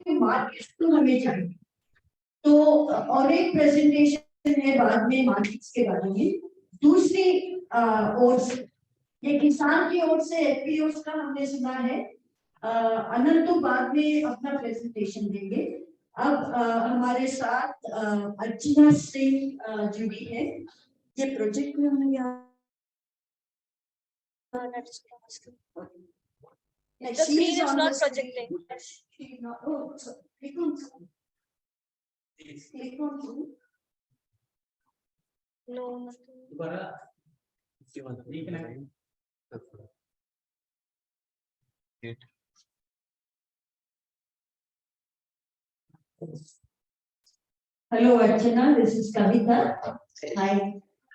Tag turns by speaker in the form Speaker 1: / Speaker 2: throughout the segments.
Speaker 1: Markets तो हमें चाहिए। तो और एक प्रेजेंटेशन है बाद में मार्केट्स के बारे में। दूसरी ओर से ये किसान की ओर से एफपीओस का हमने सुना है। अनंत तो बाद में अपना प्रेजेंटेशन देंगे। अब हमारे साथ अर्चना सिंह जुड़ी है। ये प्रोजेक्ट में हमें
Speaker 2: The screen is not projecting.
Speaker 1: Click on two.
Speaker 2: No.
Speaker 1: Hello Archana, this is Kavita. Hi.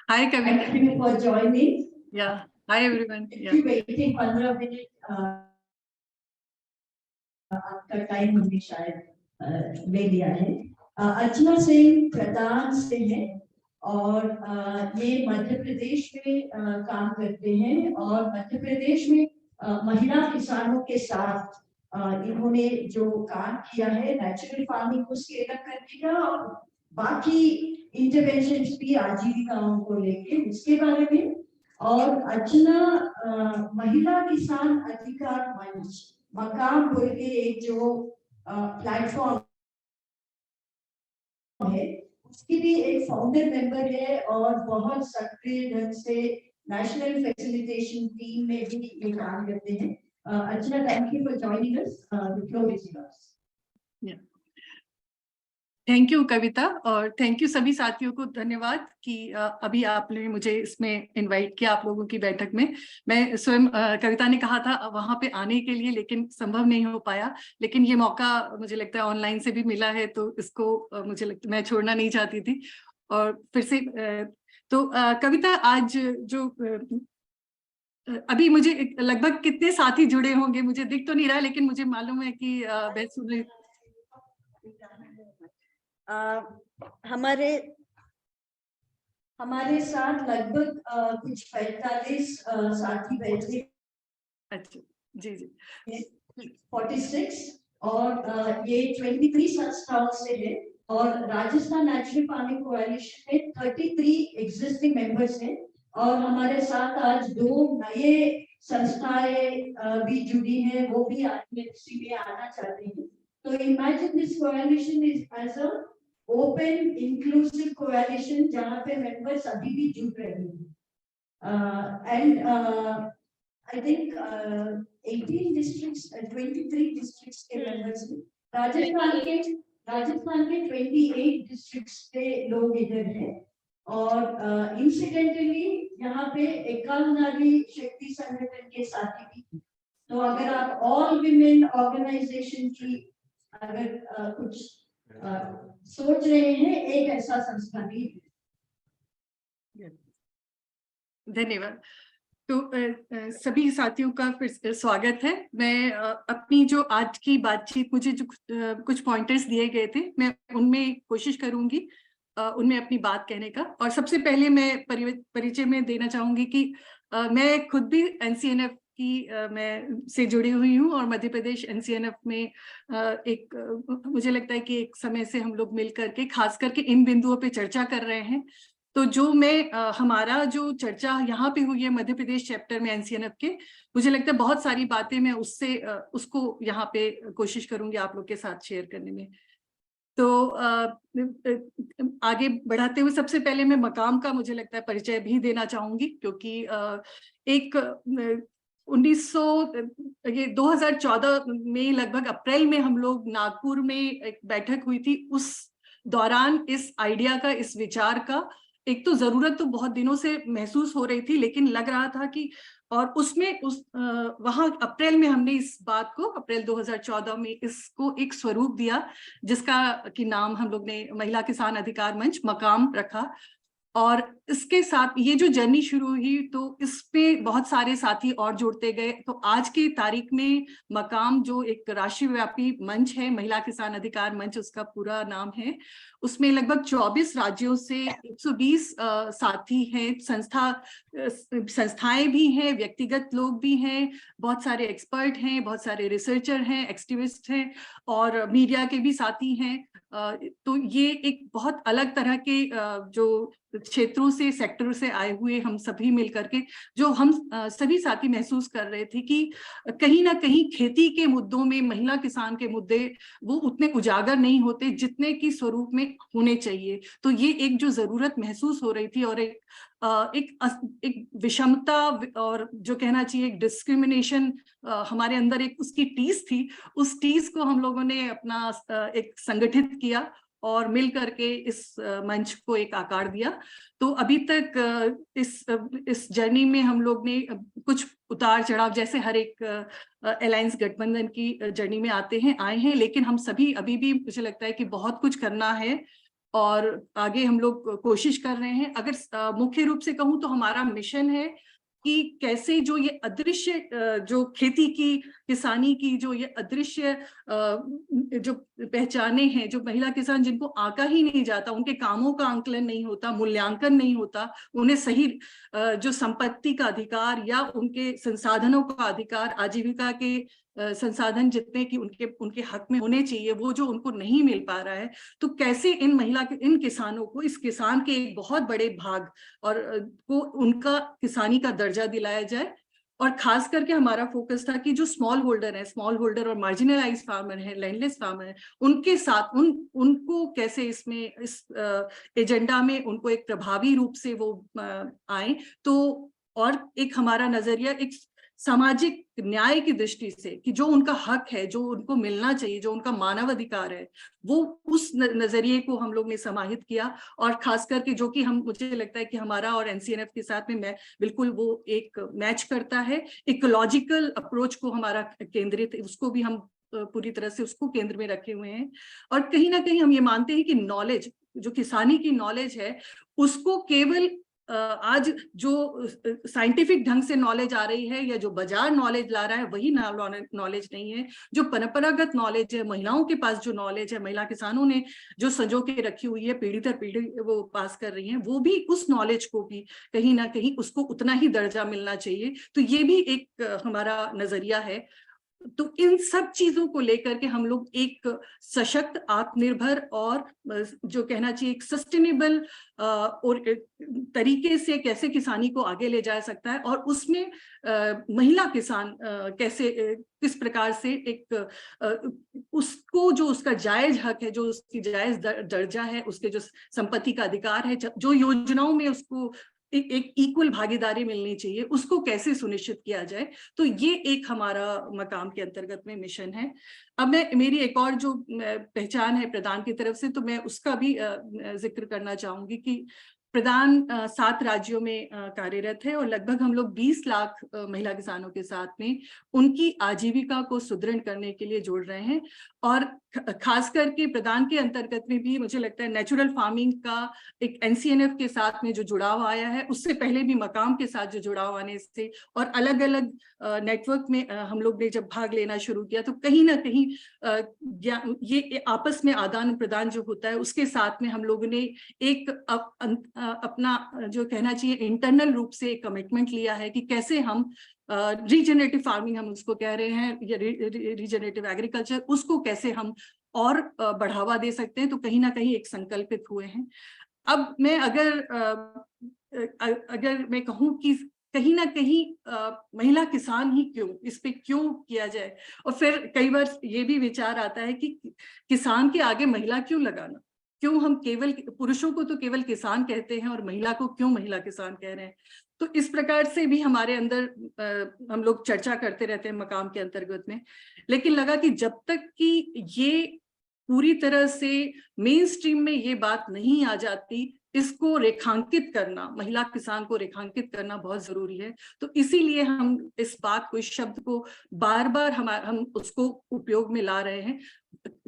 Speaker 3: Hi Kavita.
Speaker 1: Thank you for joining.
Speaker 3: Yeah. Hi everyone.
Speaker 1: Yeah. Waiting 15 minutes. आपका टाइम हमने शायद ले लिया है। अर्चना सिंह प्रधान से है और ये मध्य प्रदेश में काम करते हैं और मध्य प्रदेश में महिला किसानों के साथ इन्होंने जो काम किया है नेचुरल फार्मिंग को स्केल अप करने का और बाकी इंटरवेंशंस भी आजीविकाओं को लेके उसके बारे में। और अर्चना महिला किसान अधिकार मंच मकाम बोल के एक जो प्लेटफॉर्म है उसकी भी एक फाउंडर मेंबर है और बहुत सक्रिय ढंग से नेशनल फैसिलिटेशन टीम में भी ये काम करते हैं। Archana, thank you for joining us. The floor is yours.
Speaker 3: Thank you Kavita और थैंक यू सभी साथियों को धन्यवाद कि अभी आपने मुझे इसमें इनवाइट किया आप लोगों की बैठक में। मैं स्वयं कविता ने कहा था वहां पे आने के लिए लेकिन संभव नहीं हो पाया, लेकिन ये मौका मुझे लगता है ऑनलाइन से भी मिला है तो इसको मुझे लगता मैं छोड़ना नहीं चाहती थी। और फिर से तो कविता आज जो अभी मुझे लगभग कितने साथी जुड़े होंगे मुझे दिख तो नहीं रहा लेकिन मुझे मालूम है कि
Speaker 1: हमारे साथ लगभग कुछ 45 साथी बैठे।
Speaker 3: अच्छा जी जी
Speaker 1: 46 और ये 23 संस्थाओं से है और राजस्थान नेचुरल फार्मिंग कोएलिशन में 33 एग्जिस्टिंग मेंबर्स हैं और हमारे साथ आज 2 नए संस्थाएं भी जुड़ी हैं, वो भी आरटीएफसी में आना चाहते हैं। तो imagine this coalition is as a open inclusive coalition जहां पे मेंबर्स अभी भी जुड़ रहे हैं and I think 18 districts, 23 districts के members हैं। राजस्थान के 28 districts के लोग इधर हैं और इंसिडेंटली यहाँ पे एकाल नारी शक्ति संगठन के साथी भी। तो अगर आप ऑल विमेन ऑर्गेनाइजेशन की अगर कुछ सोच रहे हैं एक ऐसा संस्था भी।
Speaker 3: धन्यवाद। तो सभी साथियों का फिर स्वागत है। मैं अपनी जो आज की बातचीत मुझे जो कुछ पॉइंटर्स दिए गए थे मैं उनमें कोशिश करूंगी उनमें अपनी बात कहने का। और सबसे पहले मैं परिचय में देना चाहूंगी कि मैं खुद भी एनसीएनएफ की मैं से जुड़ी हुई हूँ और मध्य प्रदेश एनसीएनएफ में एक मुझे लगता है कि एक समय से हम लोग मिल करके खास करके इन बिंदुओं पे चर्चा कर रहे हैं। तो जो मैं हमारा जो चर्चा यहाँ पे हुई है मध्य प्रदेश चैप्टर में एनसीएनएफ के, मुझे लगता है बहुत सारी बातें मैं उससे उसको यहाँ पे कोशिश करूंगी आप लोग के साथ शेयर करने में। तो आगे बढ़ाते हुए सबसे पहले मैं मकाम का मुझे लगता है परिचय भी देना चाहूंगी क्योंकि एक 2014 में लगभग अप्रैल में हम लोग नागपुर में एक बैठक हुई थी। उस दौरान इस आइडिया का इस विचार का एक तो जरूरत तो बहुत दिनों से महसूस हो रही थी लेकिन लग रहा था कि और उसमें वहां अप्रैल में हमने इस बात को अप्रैल 2014 में इसको एक स्वरूप दिया जिसका कि नाम हम लोग ने महिला किसान अधिकार मंच मकाम रखा। और इसके साथ ये जो जर्नी शुरू हुई तो इस पे बहुत सारे साथी और जुड़ते गए। तो आज की तारीख में मकाम जो एक राष्ट्रव्यापी मंच है, महिला किसान अधिकार मंच उसका पूरा नाम है, उसमें लगभग 24 राज्यों से 120 साथी हैं, संस्थाएं भी हैं, व्यक्तिगत लोग भी हैं, बहुत सारे एक्सपर्ट हैं, बहुत सारे रिसर्चर हैं, एक्टिविस्ट हैं और मीडिया के भी साथी हैं। तो ये एक बहुत अलग तरह के जो क्षेत्रों से, सेक्टरों से आए हुए हम सभी मिलकर के जो हम सभी साथी महसूस कर रहे थे कि कहीं ना कहीं खेती के मुद्दों में महिला किसान के मुद्दे वो उतने उजागर नहीं होते जितने की स्वरूप में होने चाहिए। तो ये एक जो जरूरत महसूस हो रही थी और एक विषमता और जो कहना चाहिए एक डिस्क्रिमिनेशन हमारे अंदर एक उसकी टीस थी, उस टीस को हम लोगों ने अपना एक संगठित किया और मिल करके इस मंच को एक आकार दिया। तो अभी तक इस जर्नी में हम लोग ने कुछ उतार चढ़ाव जैसे हर एक अलायंस गठबंधन की जर्नी में आए हैं, लेकिन हम सभी अभी भी मुझे लगता है कि बहुत कुछ करना है और आगे हम लोग कोशिश कर रहे हैं। अगर मुख्य रूप से कहूँ तो हमारा मिशन है कि कैसे जो ये अदृश्य जो खेती की, किसानी की जो ये अदृश्य जो पहचाने हैं, जो महिला किसान जिनको आंका ही नहीं जाता, उनके कामों का आंकलन नहीं होता, मूल्यांकन नहीं होता, उन्हें सही जो संपत्ति का अधिकार या उनके संसाधनों का अधिकार, आजीविका के संसाधन जितने कि उनके हक में होने चाहिए, वो जो उनको नहीं मिल पा रहा है, तो कैसे इन किसानों को, इस किसान के एक बहुत बड़े भाग और को उनका किसानी का दर्जा दिलाया जाए। और खास करके हमारा फोकस था कि जो स्मॉल होल्डर और मार्जिनलाइज फार्मर है, लैंडलेस फार्मर है, उनके साथ उनको कैसे इसमें इस एजेंडा में उनको एक प्रभावी रूप से वो आए। तो और एक हमारा नजरिया एक सामाजिक न्याय की दृष्टि से कि जो उनका हक है, जो उनको मिलना चाहिए, जो उनका मानव अधिकार है, वो उस नजरिए को हम लोग ने समाहित किया। और खास करके जो कि मुझे लगता है कि हमारा और एनसीएनएफ के साथ में मैं बिल्कुल वो एक मैच करता है, इकोलॉजिकल अप्रोच को हमारा केंद्रित, उसको भी हम पूरी तरह से उसको केंद्र में रखे हुए हैं। और कहीं ना कहीं हम ये मानते हैं कि नॉलेज, जो किसानी की नॉलेज है, उसको केवल आज जो साइंटिफिक ढंग से नॉलेज आ रही है या जो बाजार नॉलेज ला रहा है वही नॉलेज नहीं है। जो परंपरागत नॉलेज है, महिलाओं के पास जो नॉलेज है, महिला किसानों ने जो संजो के रखी हुई है, पीढ़ी दर पीढ़ी वो पास कर रही हैं, वो भी उस नॉलेज को भी कहीं ना कहीं उसको उतना ही दर्जा मिलना चाहिए। तो ये भी एक हमारा नजरिया है। तो इन सब चीजों को लेकर के हम लोग एक सशक्त, आत्मनिर्भर और जो कहना चाहिए एक सस्टेनेबल और तरीके से कैसे किसानी को आगे ले जा सकता है, और उसमें महिला किसान कैसे किस प्रकार से एक उसको जो उसका जायज हक है, जो उसकी जायज दर्जा है, उसके जो संपत्ति का अधिकार है, जो योजनाओं में उसको एक इक्वल भागीदारी मिलनी चाहिए, उसको कैसे सुनिश्चित किया जाए। तो ये एक हमारा मकाम के अंतर्गत में मिशन है। अब मेरी एक और जो पहचान है प्रदान की तरफ से, तो मैं उसका भी जिक्र करना चाहूंगी कि प्रदान 7 राज्यों में कार्यरत है और लगभग हम लोग 20 लाख महिला किसानों के साथ में उनकी आजीविका को सुदृढ़ करने के लिए जोड़ रहे हैं। और खास करके प्रदान के अंतर्गत में भी मुझे लगता है नेचुरल फार्मिंग का एक एनसीएनएफ के साथ में जो जुड़ाव आया है, उससे पहले भी मकाम के साथ जो जुड़ाव आने से और अलग अलग नेटवर्क में हम लोग ने जब भाग लेना शुरू किया, तो कहीं ना कहीं ये आपस में आदान प्रदान जो होता है, उसके साथ में हम लोगों ने एक अपना जो कहना चाहिए इंटरनल रूप से एक कमिटमेंट लिया है कि कैसे हम रीजनरेटिव फार्मिंग हम उसको कह रहे हैं, या रीजनरेटिव एग्रीकल्चर, उसको कैसे हम और बढ़ावा दे सकते हैं। तो कहीं ना कहीं एक संकल्पित हुए हैं। अब मैं अगर मैं कहूँ कि कहीं ना कहीं महिला किसान ही क्यों, इस पे क्यों किया जाए, और फिर कई बार ये भी विचार आता है कि किसान के आगे महिला क्यों लगाना, क्यों हम केवल पुरुषों को तो केवल किसान कहते हैं और महिला को क्यों महिला किसान कह रहे हैं। तो इस प्रकार से भी हमारे अंदर हम लोग चर्चा करते रहते हैं मकाम के अंतर्गत में। लेकिन लगा कि जब तक कि ये पूरी तरह से मेन स्ट्रीम में ये बात नहीं आ जाती, इसको रेखांकित करना, महिला किसान को रेखांकित करना बहुत जरूरी है। तो इसीलिए हम इस बात को, इस शब्द को बार बार हम उसको उपयोग में ला रहे हैं।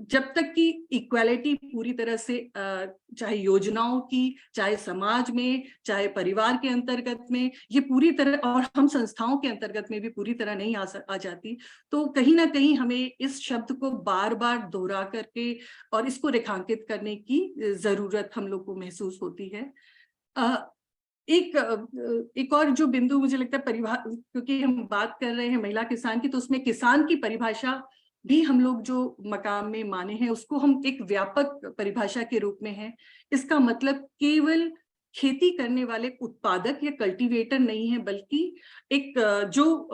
Speaker 3: जब तक कि इक्वालिटी पूरी तरह से चाहे योजनाओं की, चाहे समाज में, चाहे परिवार के अंतर्गत में, ये पूरी तरह, और हम संस्थाओं के अंतर्गत में भी पूरी तरह नहीं आ जाती, तो कहीं ना कहीं हमें इस शब्द को बार बार दोहरा करके और इसको रेखांकित करने की जरूरत हम लोग को महसूस होती है। एक और जो बिंदु मुझे लगता है क्योंकि हम बात कर रहे हैं महिला किसान की, तो उसमें किसान की परिभाषा भी हम लोग जो मकाम में माने हैं उसको हम एक व्यापक परिभाषा के रूप में है। इसका मतलब केवल खेती करने वाले उत्पादक या कल्टीवेटर नहीं है, बल्कि एक जो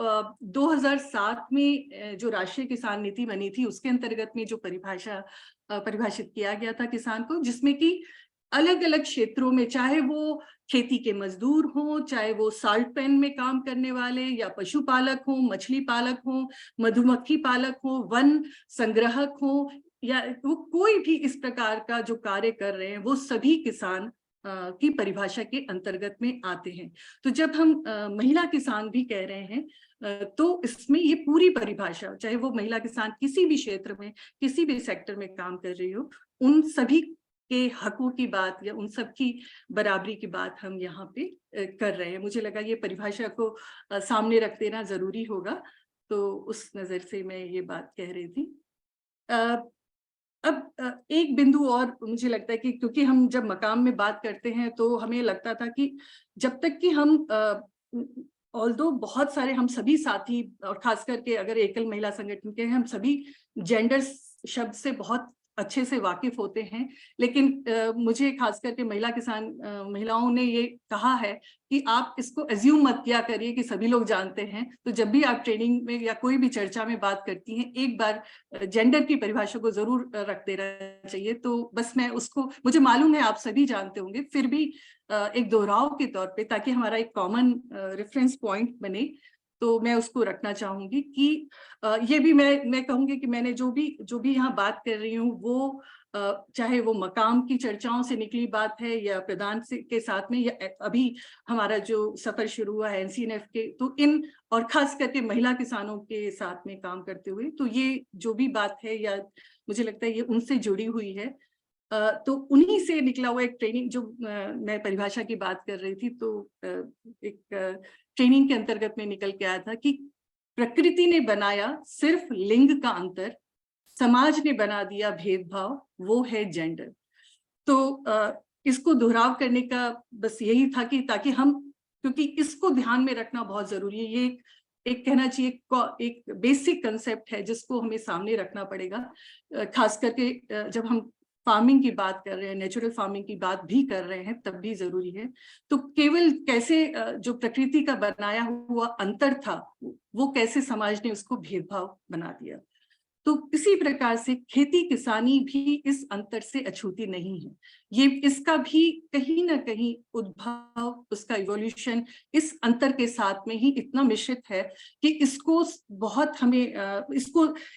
Speaker 3: 2007 में जो राष्ट्रीय किसान नीति बनी थी उसके अंतर्गत में जो परिभाषित किया गया था किसान को, जिसमें कि अलग अलग क्षेत्रों में, चाहे वो खेती के मजदूर हों, चाहे वो साल्ट पैन में काम करने वाले, या पशुपालक हों, मछली पालक हों, मधुमक्खी पालक हों, वन संग्राहक हों, या वो कोई भी इस प्रकार का जो कार्य कर रहे हैं, वो सभी किसान की परिभाषा के अंतर्गत में आते हैं। तो जब हम महिला किसान भी कह रहे हैं तो इसमें ये पूरी परिभाषा, चाहे वो महिला किसान किसी भी क्षेत्र में, किसी भी सेक्टर में काम कर रही हो, उन सभी के हकों की बात या उन सब की बराबरी की बात हम यहाँ पे कर रहे हैं। मुझे लगा ये परिभाषा को सामने रख देना जरूरी होगा, तो उस नजर से मैं ये बात कह रही थी। अब एक बिंदु और मुझे लगता है कि क्योंकि हम जब मकाम में बात करते हैं तो हमें लगता था कि जब तक कि हम ऑल्दो बहुत सारे हम सभी साथी, और खास करके अगर एकल महिला संगठन के हैं, हम सभी जेंडर शब्द से बहुत अच्छे से वाकिफ होते हैं, लेकिन मुझे खास करके महिला किसान महिलाओं ने ये कहा है कि आप इसको एज्यूम मत किया करिए कि सभी लोग जानते हैं। तो जब भी आप ट्रेनिंग में या कोई भी चर्चा में बात करती हैं, एक बार जेंडर की परिभाषा को जरूर रख देना चाहिए। तो बस मैं उसको, मुझे मालूम है आप सभी जानते होंगे, फिर भी एक दोहराव के तौर पे, ताकि हमारा एक कॉमन रेफरेंस पॉइंट बने, तो मैं उसको रखना चाहूंगी कि ये भी मैं कहूंगी कि मैंने जो भी यहाँ बात कर रही हूँ वो चाहे वो मकाम की चर्चाओं से निकली बात है या प्रधान के साथ में, या अभी हमारा जो सफर शुरू हुआ है एनसीएनएफ के, तो इन और खास करके महिला किसानों के साथ में काम करते हुए, तो ये जो भी बात है या मुझे लगता है ये उनसे जुड़ी हुई है। तो उन्हीं से निकला हुआ एक ट्रेनिंग, जो मैं परिभाषा की बात कर रही थी, तो एक ट्रेनिंग के अंतर्गत में निकल के आया था कि प्रकृति ने बनाया सिर्फ लिंग का अंतर, समाज ने बना दिया भेदभाव, वो है जेंडर। तो इसको दोहराव करने का बस यही था कि ताकि हम, क्योंकि इसको ध्यान में रखना बहुत जरूरी है, ये एक कहना चाहिए एक बेसिक कंसेप्ट है जिसको हमें सामने रखना पड़ेगा, खास करके जब हम फार्मिंग की बात कर रहे हैं, नेचुरल फार्मिंग की बात भी कर रहे हैं, तब भी जरूरी है। तो केवल कैसे जो प्रकृति का बनाया हुआ अंतर था, वो कैसे समाज ने उसको भेदभाव बना दिया। तो इसी प्रकार से खेती किसानी भी इस अंतर से अछूती नहीं है। ये इसका भी कहीं ना कहीं उद्भव, उसका इवोल्यूशन इस अंतर के साथ में ही इतना मिश्रित है कि इसको बहुत हमें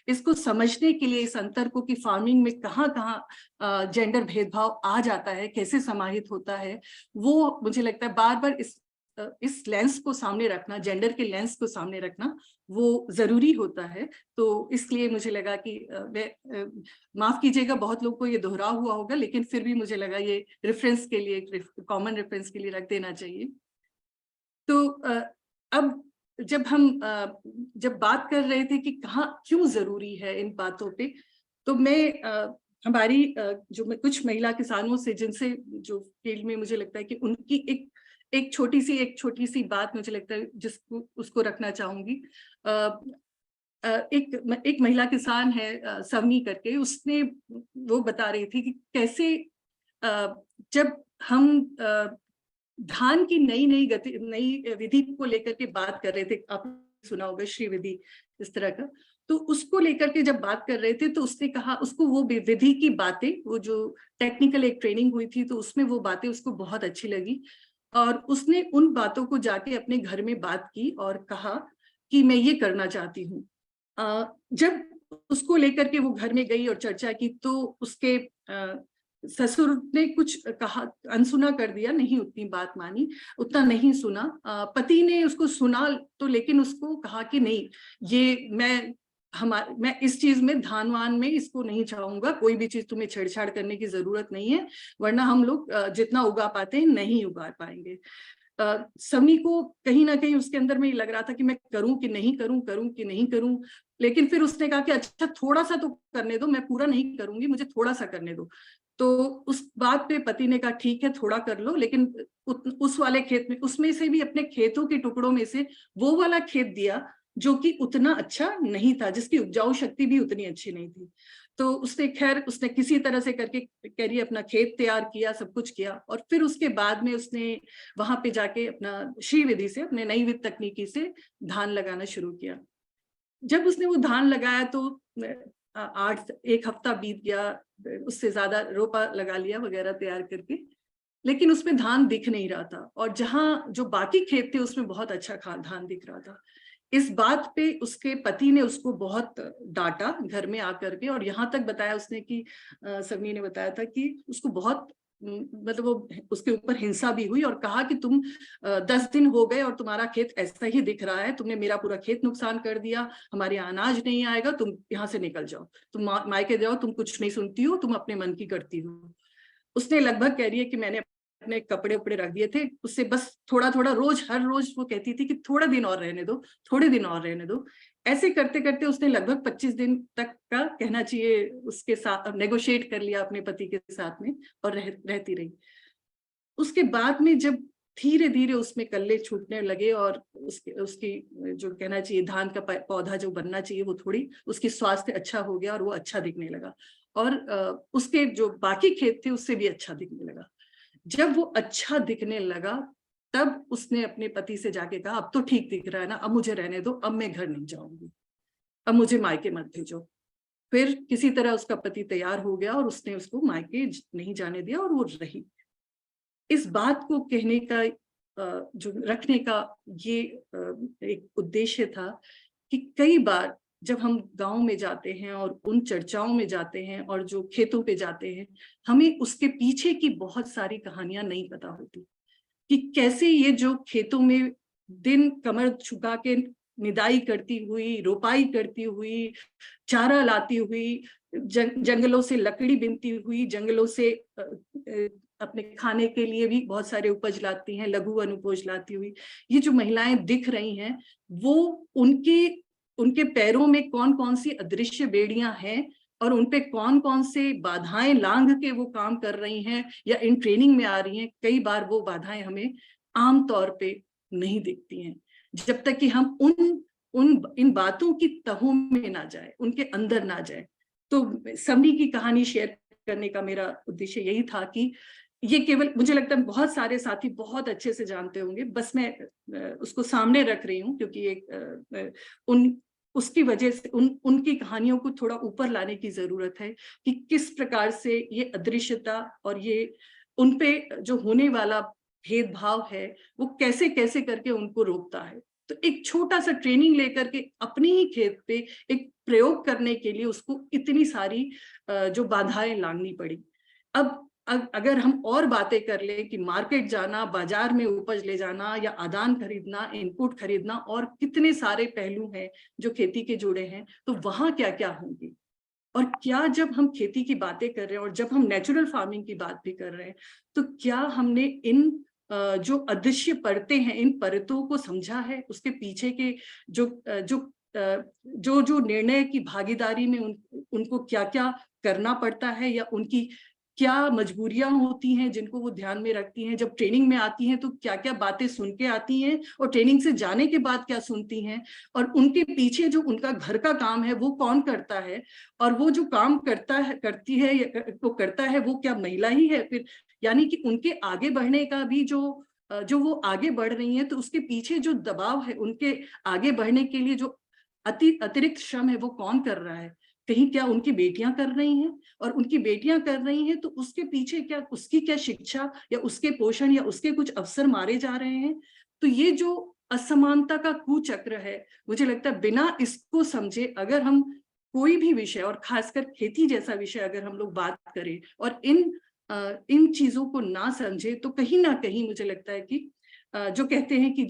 Speaker 3: इसको समझने के लिए, इस अंतर को कि फार्मिंग में कहाँ जेंडर भेदभाव आ जाता है, कैसे समाहित होता है, वो मुझे लगता है बार बार इस लेंस को सामने रखना, जेंडर के लेंस को सामने रखना, वो जरूरी होता है। तो इसलिए मुझे लगा कि माफ कीजिएगा, बहुत लोगों को ये दोहरा हुआ होगा, लेकिन फिर भी मुझे लगा ये रेफरेंस के लिए, कॉमन रेफरेंस के लिए रख देना चाहिए। तो अब जब बात कर रहे थे कि कहाँ क्यों जरूरी है इन बातों पे, तो मैं हमारी जो कुछ महिला किसानों से, जिनसे जो फील्ड में मुझे लगता है कि उनकी एक छोटी सी बात मुझे लगता है जिसको उसको रखना चाहूंगी। एक महिला किसान है सवनी करके, उसने वो बता रही थी कि कैसे जब हम धान की नई विधि को लेकर के बात कर रहे थे, आपने सुना होगा श्री विधि इस तरह का, तो उसको लेकर के जब बात कर रहे थे तो उसने कहा, उसको वो विधि की बातें, वो जो टेक्निकल एक ट्रेनिंग हुई थी तो उसमें वो बातें उसको बहुत अच्छी लगी, और उसने उन बातों को जाके अपने घर में बात की और कहा कि मैं ये करना चाहती हूँ। जब उसको लेकर के वो घर में गई और चर्चा की, तो उसके ससुर ने कुछ कहा, अनसुना कर दिया, नहीं उतनी बात मानी, उतना नहीं सुना। पति ने उसको सुना तो, लेकिन उसको कहा कि नहीं, ये मैं मैं इस चीज में धानवान में इसको नहीं चाहूंगा, कोई भी चीज तुम्हें छेड़छाड़ करने की जरूरत नहीं है, वरना हम लोग जितना उगा पाते हैं नहीं उगा पाएंगे। समी को कहीं ना कहीं उसके अंदर में ये लग रहा था कि मैं करूं कि नहीं करूं, करूं कि नहीं करूं, लेकिन फिर उसने कहा कि अच्छा थोड़ा सा तो करने दो, मैं पूरा नहीं करूंगी, मुझे थोड़ा सा करने दो। तो उस बात पे पति ने कहा ठीक है थोड़ा कर लो, लेकिन उस वाले खेत में, उसमें से भी अपने खेतों के टुकड़ों में से वो वाला खेत दिया जो कि उतना अच्छा नहीं था, जिसकी उपजाऊ शक्ति भी उतनी अच्छी नहीं थी। तो उसने खैर उसने किसी तरह से करके कह रही अपना खेत तैयार किया, सब कुछ किया, और फिर उसके बाद में उसने वहां पे जाके अपना श्री विधि से, अपने नई विधि तकनीकी से धान लगाना शुरू किया। जब उसने वो धान लगाया तो 1 हफ्ता बीत गया, उससे ज्यादा रोपा लगा लिया वगैरह तैयार करके, लेकिन उसमें धान दिख नहीं रहा था, और जहां जो बाकी खेत थे उसमें बहुत अच्छा धान दिख रहा था। इस बात पे उसके पति ने उसको बहुत डांटा घर में आकर के, और यहाँ तक बताया उसने कि समी ने बताया था कि उसको बहुत मतलब वो उसके ऊपर हिंसा भी हुई, और कहा कि तुम 10 दिन हो गए और तुम्हारा खेत ऐसा ही दिख रहा है, तुमने मेरा पूरा खेत नुकसान कर दिया, हमारे यहाँ अनाज नहीं आएगा, तुम यहाँ से निकल जाओ, तुम मायके जाओ, तुम कुछ नहीं सुनती हो, तुम अपने मन की करती हो। उसने लगभग कह रही है कि मैंने अपने कपड़े उपड़े रख दिए थे, उससे बस थोड़ा थोड़ा रोज, हर रोज वो कहती थी कि थोड़े दिन और रहने दो, थोड़े दिन और रहने दो। ऐसे करते करते उसने लगभग 25 दिन तक का कहना चाहिए उसके साथ नेगोशिएट कर लिया अपने पति के साथ में, और रहती रही। उसके बाद में जब धीरे धीरे उसमें कल्ले छूटने लगे, और उसकी जो कहना चाहिए धान का पौधा जो बनना चाहिए वो थोड़ी उसकी स्वास्थ्य अच्छा हो गया, और वो अच्छा दिखने लगा, और उसके जो बाकी खेत थे उससे भी अच्छा दिखने लगा। जब वो अच्छा दिखने लगा तब उसने अपने पति से जाके कहा अब तो ठीक दिख रहा है ना, अब मुझे रहने दो, अब मैं घर नहीं जाऊंगी, अब मुझे मायके मत भेजो। फिर किसी तरह उसका पति तैयार हो गया और उसने उसको मायके नहीं जाने दिया, और वो रही। इस बात को कहने का जो रखने का ये एक उद्देश्य था कि कई बार जब हम गांव में जाते हैं और उन चर्चाओं में जाते हैं और जो खेतों पे जाते हैं, हमें उसके पीछे की बहुत सारी कहानियां नहीं पता होती कि कैसे ये जो खेतों में दिन कमर झुका के निदाई करती हुई, रोपाई करती हुई, चारा लाती हुई, जंगलों से लकड़ी बिनती हुई, जंगलों से अपने खाने के लिए भी बहुत सारे उपज लाती हैं, लघु अनुपज लाती हुई, ये जो महिलाएं दिख रही हैं, वो उनके पैरों में कौन कौन सी अदृश्य बेड़ियां हैं, और उनपे कौन कौन से बाधाएं लांघ के वो काम कर रही हैं या इन ट्रेनिंग में आ रही हैं। कई बार वो बाधाएं हमें आम तौर पे नहीं दिखती हैं, जब तक कि हम इन बातों की तहों में ना जाए, उनके अंदर ना जाए। तो समी की कहानी शेयर करने का मेरा उद्देश्य यही था कि ये केवल, मुझे लगता है बहुत सारे साथी बहुत अच्छे से जानते होंगे, बस मैं उसको सामने रख रही हूँ क्योंकि एक उसकी वजह से उनकी कहानियों को थोड़ा ऊपर लाने की जरूरत है कि किस प्रकार से ये अदृश्यता और ये उनपे जो होने वाला भेदभाव है वो कैसे कैसे करके उनको रोकता है। तो एक छोटा सा ट्रेनिंग लेकर के अपने ही खेत पे एक प्रयोग करने के लिए उसको इतनी सारी जो बाधाएं लांघनी पड़ी। अब अगर हम और बातें कर ले कि मार्केट जाना, बाजार में उपज ले जाना या आदान खरीदना, इनपुट खरीदना, और कितने सारे पहलू हैं जो खेती के जुड़े हैं, तो वहां क्या क्या होंगी। और क्या जब हम खेती की बातें कर रहे हैं और जब हम नेचुरल फार्मिंग की बात भी कर रहे हैं, तो क्या हमने इन जो अदृश्य परतें हैं, इन परतों को समझा है, उसके पीछे के जो निर्णय की भागीदारी में उनको क्या क्या करना पड़ता है, या उनकी क्या मजबूरियां होती हैं जिनको वो ध्यान में रखती हैं। जब ट्रेनिंग में आती हैं तो क्या क्या बातें सुन के आती हैं, और ट्रेनिंग से जाने के बाद क्या सुनती हैं, और उनके पीछे जो उनका घर का काम है वो कौन करता है, और वो जो काम करती है वो करता है वो क्या महिला ही है फिर। यानी कि उनके आगे बढ़ने का भी जो वो आगे बढ़ रही हैं तो उसके पीछे जो दबाव है, उनके आगे बढ़ने के लिए जो अतिरिक्त श्रम है वो कौन कर रहा है। कहीं क्या उनकी बेटियां कर रही हैं, और उनकी बेटियां कर रही हैं तो उसके पीछे क्या उसकी क्या शिक्षा या उसके पोषण या उसके कुछ अवसर मारे जा रहे हैं। तो ये जो असमानता का कुचक्र है, मुझे लगता है बिना इसको समझे अगर हम कोई भी विषय, और खासकर खेती जैसा विषय अगर हम लोग बात करें और इन चीजों को ना समझे, तो कहीं ना कहीं मुझे लगता है कि जो कहते हैं कि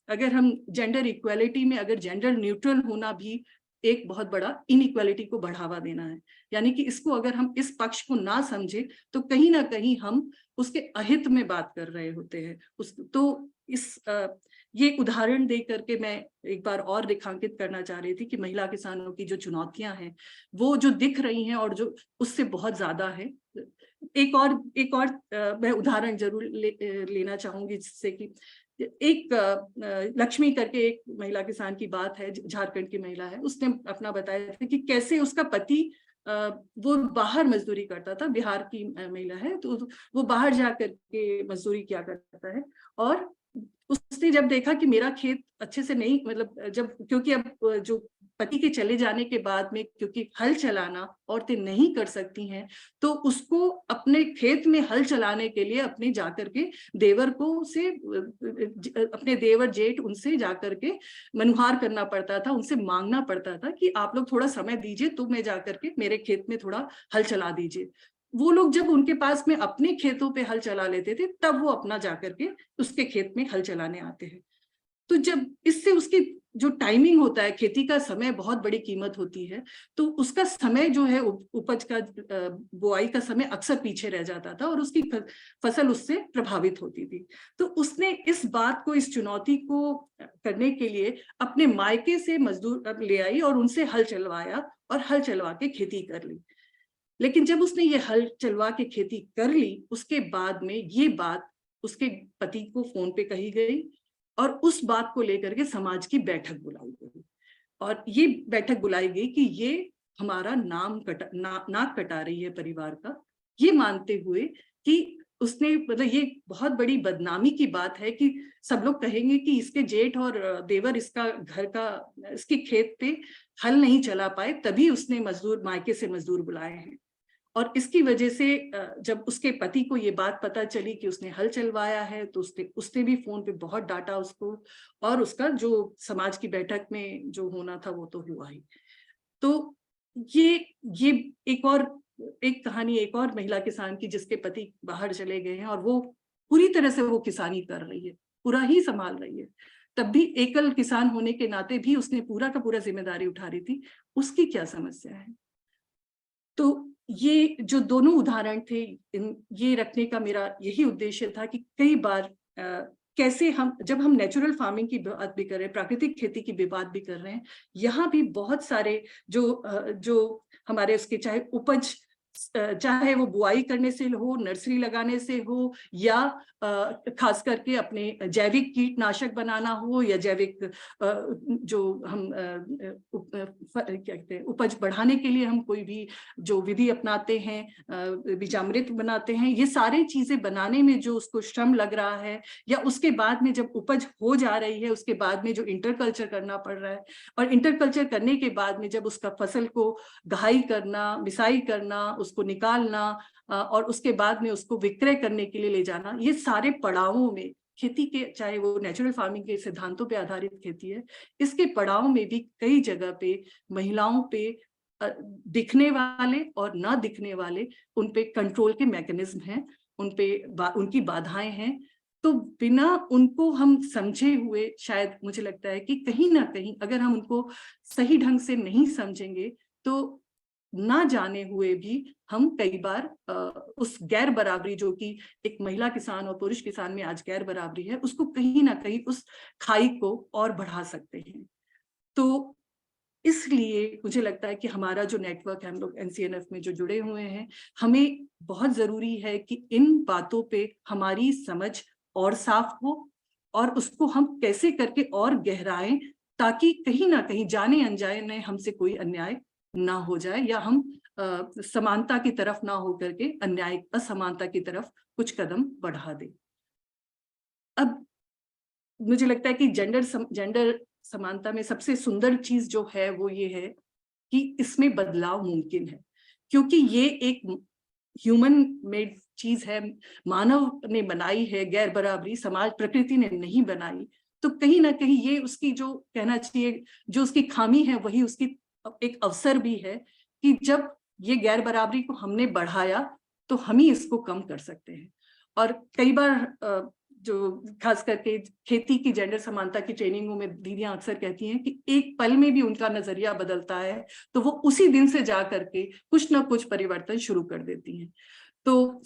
Speaker 3: अगर हम जेंडर इक्वालिटी में अगर जेंडर न्यूट्रल होना भी एक बहुत बड़ा इनइक्वालिटी को बढ़ावा देना है। यानी कि इसको अगर हम इस पक्ष को ना समझे तो कहीं ना कहीं हम उसके अहित में बात कर रहे होते हैं। ये उदाहरण दे करके मैं एक बार और रेखांकित करना चाह रही थी कि महिला किसानों की जो चुनौतियां हैं वो जो दिख रही हैं और जो उससे बहुत ज्यादा है। एक और मैं उदाहरण जरूर लेना चाहूंगी, जिससे कि एक लक्ष्मी करके एक महिला किसान की बात है, झारखंड की महिला है। उसने अपना बताया था कि कैसे उसका पति वो बाहर मजदूरी करता था, बिहार की महिला है, तो वो बाहर जा करके मजदूरी किया करता है। और उसने जब देखा कि मेरा खेत अच्छे से नहीं, मतलब जब, क्योंकि अब जो पति के चले जाने के बाद में, क्योंकि हल चलाना औरतें नहीं कर सकती हैं, तो उसको अपने खेत में हल चलाने के लिए अपने जाकर के देवर को से अपने देवर जेठ उनसे जाकर के मनुहार करना पड़ता था, उनसे मांगना पड़ता था कि आप लोग थोड़ा समय दीजिए तो मैं जाकर के मेरे खेत में थोड़ा हल चला दीजिए। वो लोग जब उनके पास में अपने खेतों पे हल चला लेते थे तब वो अपना जाकर के उसके खेत में हल चलाने आते हैं। तो जब इससे उसकी जो टाइमिंग होता है, खेती का समय बहुत बड़ी कीमत होती है, तो उसका समय जो है उपज का बुआई का समय अक्सर पीछे रह जाता था और उसकी फसल उससे प्रभावित होती थी। तो उसने इस बात को, इस चुनौती को करने के लिए अपने मायके से मजदूर ले आई और उनसे हल चलवाया और हल चलवा के खेती कर ली। लेकिन जब उसने ये हल चलवा के खेती कर ली, उसके बाद में ये बात उसके पति को फोन पे कही गई और उस बात को लेकर के समाज की बैठक बुलाई गई। और ये बैठक बुलाई गई कि ये हमारा नाक कटा रही है परिवार का, ये मानते हुए कि उसने, मतलब ये बहुत बड़ी बदनामी की बात है कि सब लोग कहेंगे कि इसके जेठ और देवर इसका घर का, इसके खेत पे हल नहीं चला पाए, तभी उसने मजदूर, मायके से मजदूर बुलाए हैं। और इसकी वजह से जब उसके पति को ये बात पता चली कि उसने हल चलवाया है, तो उसने भी फोन पे बहुत डांटा उसको, और उसका जो समाज की बैठक में जो होना था वो तो हुआ ही। तो ये एक कहानी एक और महिला किसान की, जिसके पति बाहर चले गए हैं और वो पूरी तरह से वो किसानी कर रही है, पूरा ही संभाल रही है। तब भी एकल किसान होने के नाते भी उसने पूरा का पूरा जिम्मेदारी उठा रही थी। उसकी क्या समस्या है? तो ये जो दोनों उदाहरण थे, ये रखने का मेरा यही उद्देश्य था कि कई बार कैसे जब हम नेचुरल फार्मिंग की बात भी कर रहे हैं, प्राकृतिक खेती की भी बात भी कर रहे हैं, यहाँ भी बहुत सारे जो हमारे उसके, चाहे उपज, चाहे वो बुआई करने से हो, नर्सरी लगाने से हो, या खास करके अपने जैविक कीटनाशक बनाना हो, या जैविक जो हम क्या कहते हैं, उपज बढ़ाने के लिए हम कोई भी जो विधि अपनाते हैं, बीजामृत बनाते हैं, ये सारी चीजें बनाने में जो उसको श्रम लग रहा है, या उसके बाद में जब उपज हो जा रही है उसके बाद में जो इंटरकल्चर करना पड़ रहा है, और इंटरकल्चर करने के बाद में जब उसका फसल को घाई करना, मिसाई करना, उसको निकालना, और उसके बाद में उसको विक्रय करने के लिए ले जाना, ये सारे पड़ावों में खेती के, चाहे वो नेचुरल फार्मिंग के सिद्धांतों पे आधारित खेती है, इसके पड़ाव में भी कई जगह पे महिलाओं पे दिखने वाले और ना दिखने वाले उन पे कंट्रोल के मैकेनिज्म हैं, उन पे उनकी बाधाएं हैं। तो बिना उनको हम समझे हुए, शायद मुझे लगता है कि कहीं ना कहीं अगर हम उनको सही ढंग से नहीं समझेंगे तो ना जाने हुए भी हम कई बार उस गैर बराबरी, जो कि एक महिला किसान और पुरुष किसान में आज गैर बराबरी है, उसको कहीं ना कहीं उस खाई को और बढ़ा सकते हैं। तो इसलिए मुझे लगता है कि हमारा जो नेटवर्क है, हम लोग NCNF में जो जुड़े हुए हैं, हमें बहुत जरूरी है कि इन बातों पे हमारी समझ और साफ हो, और उसको हम कैसे करके और गहराएं, ताकि कहीं ना कहीं जाने अनजाने हमसे कोई अन्याय ना हो जाए, या हम समानता की तरफ ना हो करके अन्याय, असमानता की तरफ कुछ कदम बढ़ा दें। अब मुझे लगता है कि जेंडर समानता में सबसे सुंदर चीज जो है वो ये है कि इसमें बदलाव मुमकिन है, क्योंकि ये एक ह्यूमन मेड चीज है, मानव ने बनाई है। गैर बराबरी समाज, प्रकृति ने नहीं बनाई। तो कहीं ना कहीं ये उसकी, जो कहना चाहिए, जो उसकी खामी है, वही उसकी एक अवसर भी है कि जब ये गैर बराबरी को हमने बढ़ाया तो हम ही इसको कम कर सकते हैं। और कई बार जो खास करके खेती की जेंडर समानता की ट्रेनिंगों में दीदियां अक्सर कहती हैं कि एक पल में भी उनका नजरिया बदलता है तो वो उसी दिन से जा करके कुछ ना कुछ परिवर्तन शुरू कर देती हैं। तो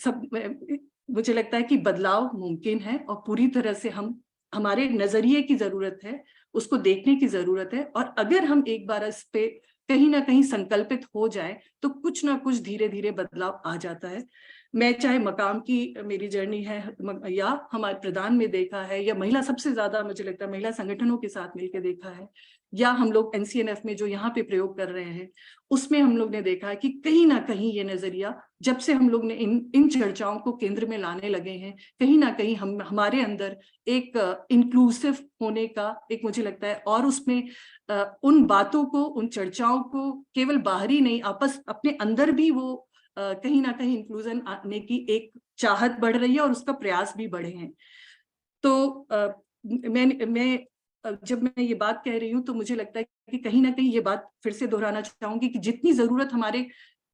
Speaker 3: मुझे लगता है कि बदलाव मुमकिन है और पूरी तरह से हमारे नजरिए की जरूरत है, उसको देखने की जरूरत है। और अगर हम एक बार इस पे कहीं ना कहीं संकल्पित हो जाए तो कुछ ना कुछ धीरे धीरे बदलाव आ जाता है। मैं चाहे मकाम की मेरी जर्नी है या हमारे प्रदान में देखा है, या महिला सबसे ज्यादा मुझे लगता है महिला संगठनों के साथ मिलकर देखा है, या हम लोग NCNF में जो यहाँ पे प्रयोग कर रहे हैं उसमें हम लोग ने देखा है कि कहीं ना कहीं ये नजरिया जब से हम लोग ने इन चर्चाओं को केंद्र में लाने लगे हैं, कहीं ना कहीं हमारे अंदर एक इंक्लूसिव होने का एक मुझे लगता है, और उसमें उन बातों को, उन चर्चाओं को केवल बाहरी नहीं, आपस अपने अंदर भी वो कहीं ना कहीं इंक्लूजन आने की एक चाहत बढ़ रही है और उसका प्रयास भी बढ़े हैं। तो मैं जब मैं ये बात कह रही हूँ तो मुझे लगता है कि कहीं ना कहीं ये बात फिर से दोहराना चाहूंगी कि जितनी जरूरत हमारे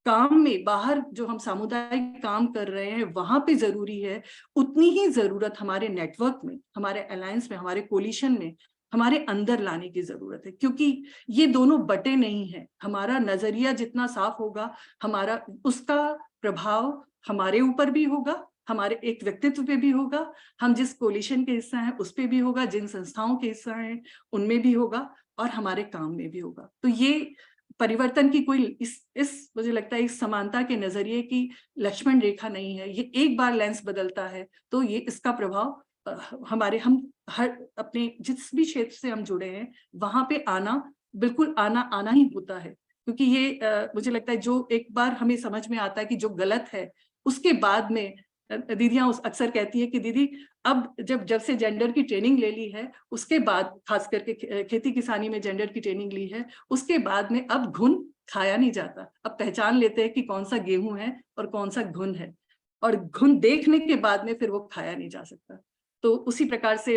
Speaker 3: काम में बाहर जो हम सामुदायिक काम कर रहे हैं वहां पे जरूरी है, उतनी ही जरूरत हमारे नेटवर्क में, हमारे अलायंस में, हमारे कोलिशन में, हमारे अंदर लाने की जरूरत है। क्योंकि ये दोनों बटे नहीं है। हमारा नजरिया जितना साफ होगा, हमारा उसका प्रभाव हमारे ऊपर भी होगा, हमारे एक व्यक्तित्व पे भी होगा, हम जिस कोलिशन के हिस्सा हैं उस पे भी होगा, जिन संस्थाओं के हिस्सा हैं उनमें भी होगा, और हमारे काम में भी होगा। तो ये परिवर्तन की कोई इस मुझे लगता है इस समानता के नजरिए की लक्ष्मण रेखा नहीं है। ये एक बार लेंस बदलता है तो ये इसका प्रभाव हम हर अपने जिस भी क्षेत्र से हम जुड़े हैं वहां पे बिल्कुल आना ही होता है। क्योंकि ये मुझे लगता है जो एक बार हमें समझ में आता है कि जो गलत है, उसके बाद में दीदियां अक्सर कहती है कि दीदी अब जब से जेंडर की ट्रेनिंग ले ली है, उसके बाद खास करके खेती किसानी में जेंडर की ट्रेनिंग ली है, उसके बाद में अब घुन खाया नहीं जाता। अब पहचान लेते हैं कि कौन सा गेहूं है और कौन सा घुन है, और घुन देखने के बाद में फिर वो खाया नहीं जा सकता। तो उसी प्रकार से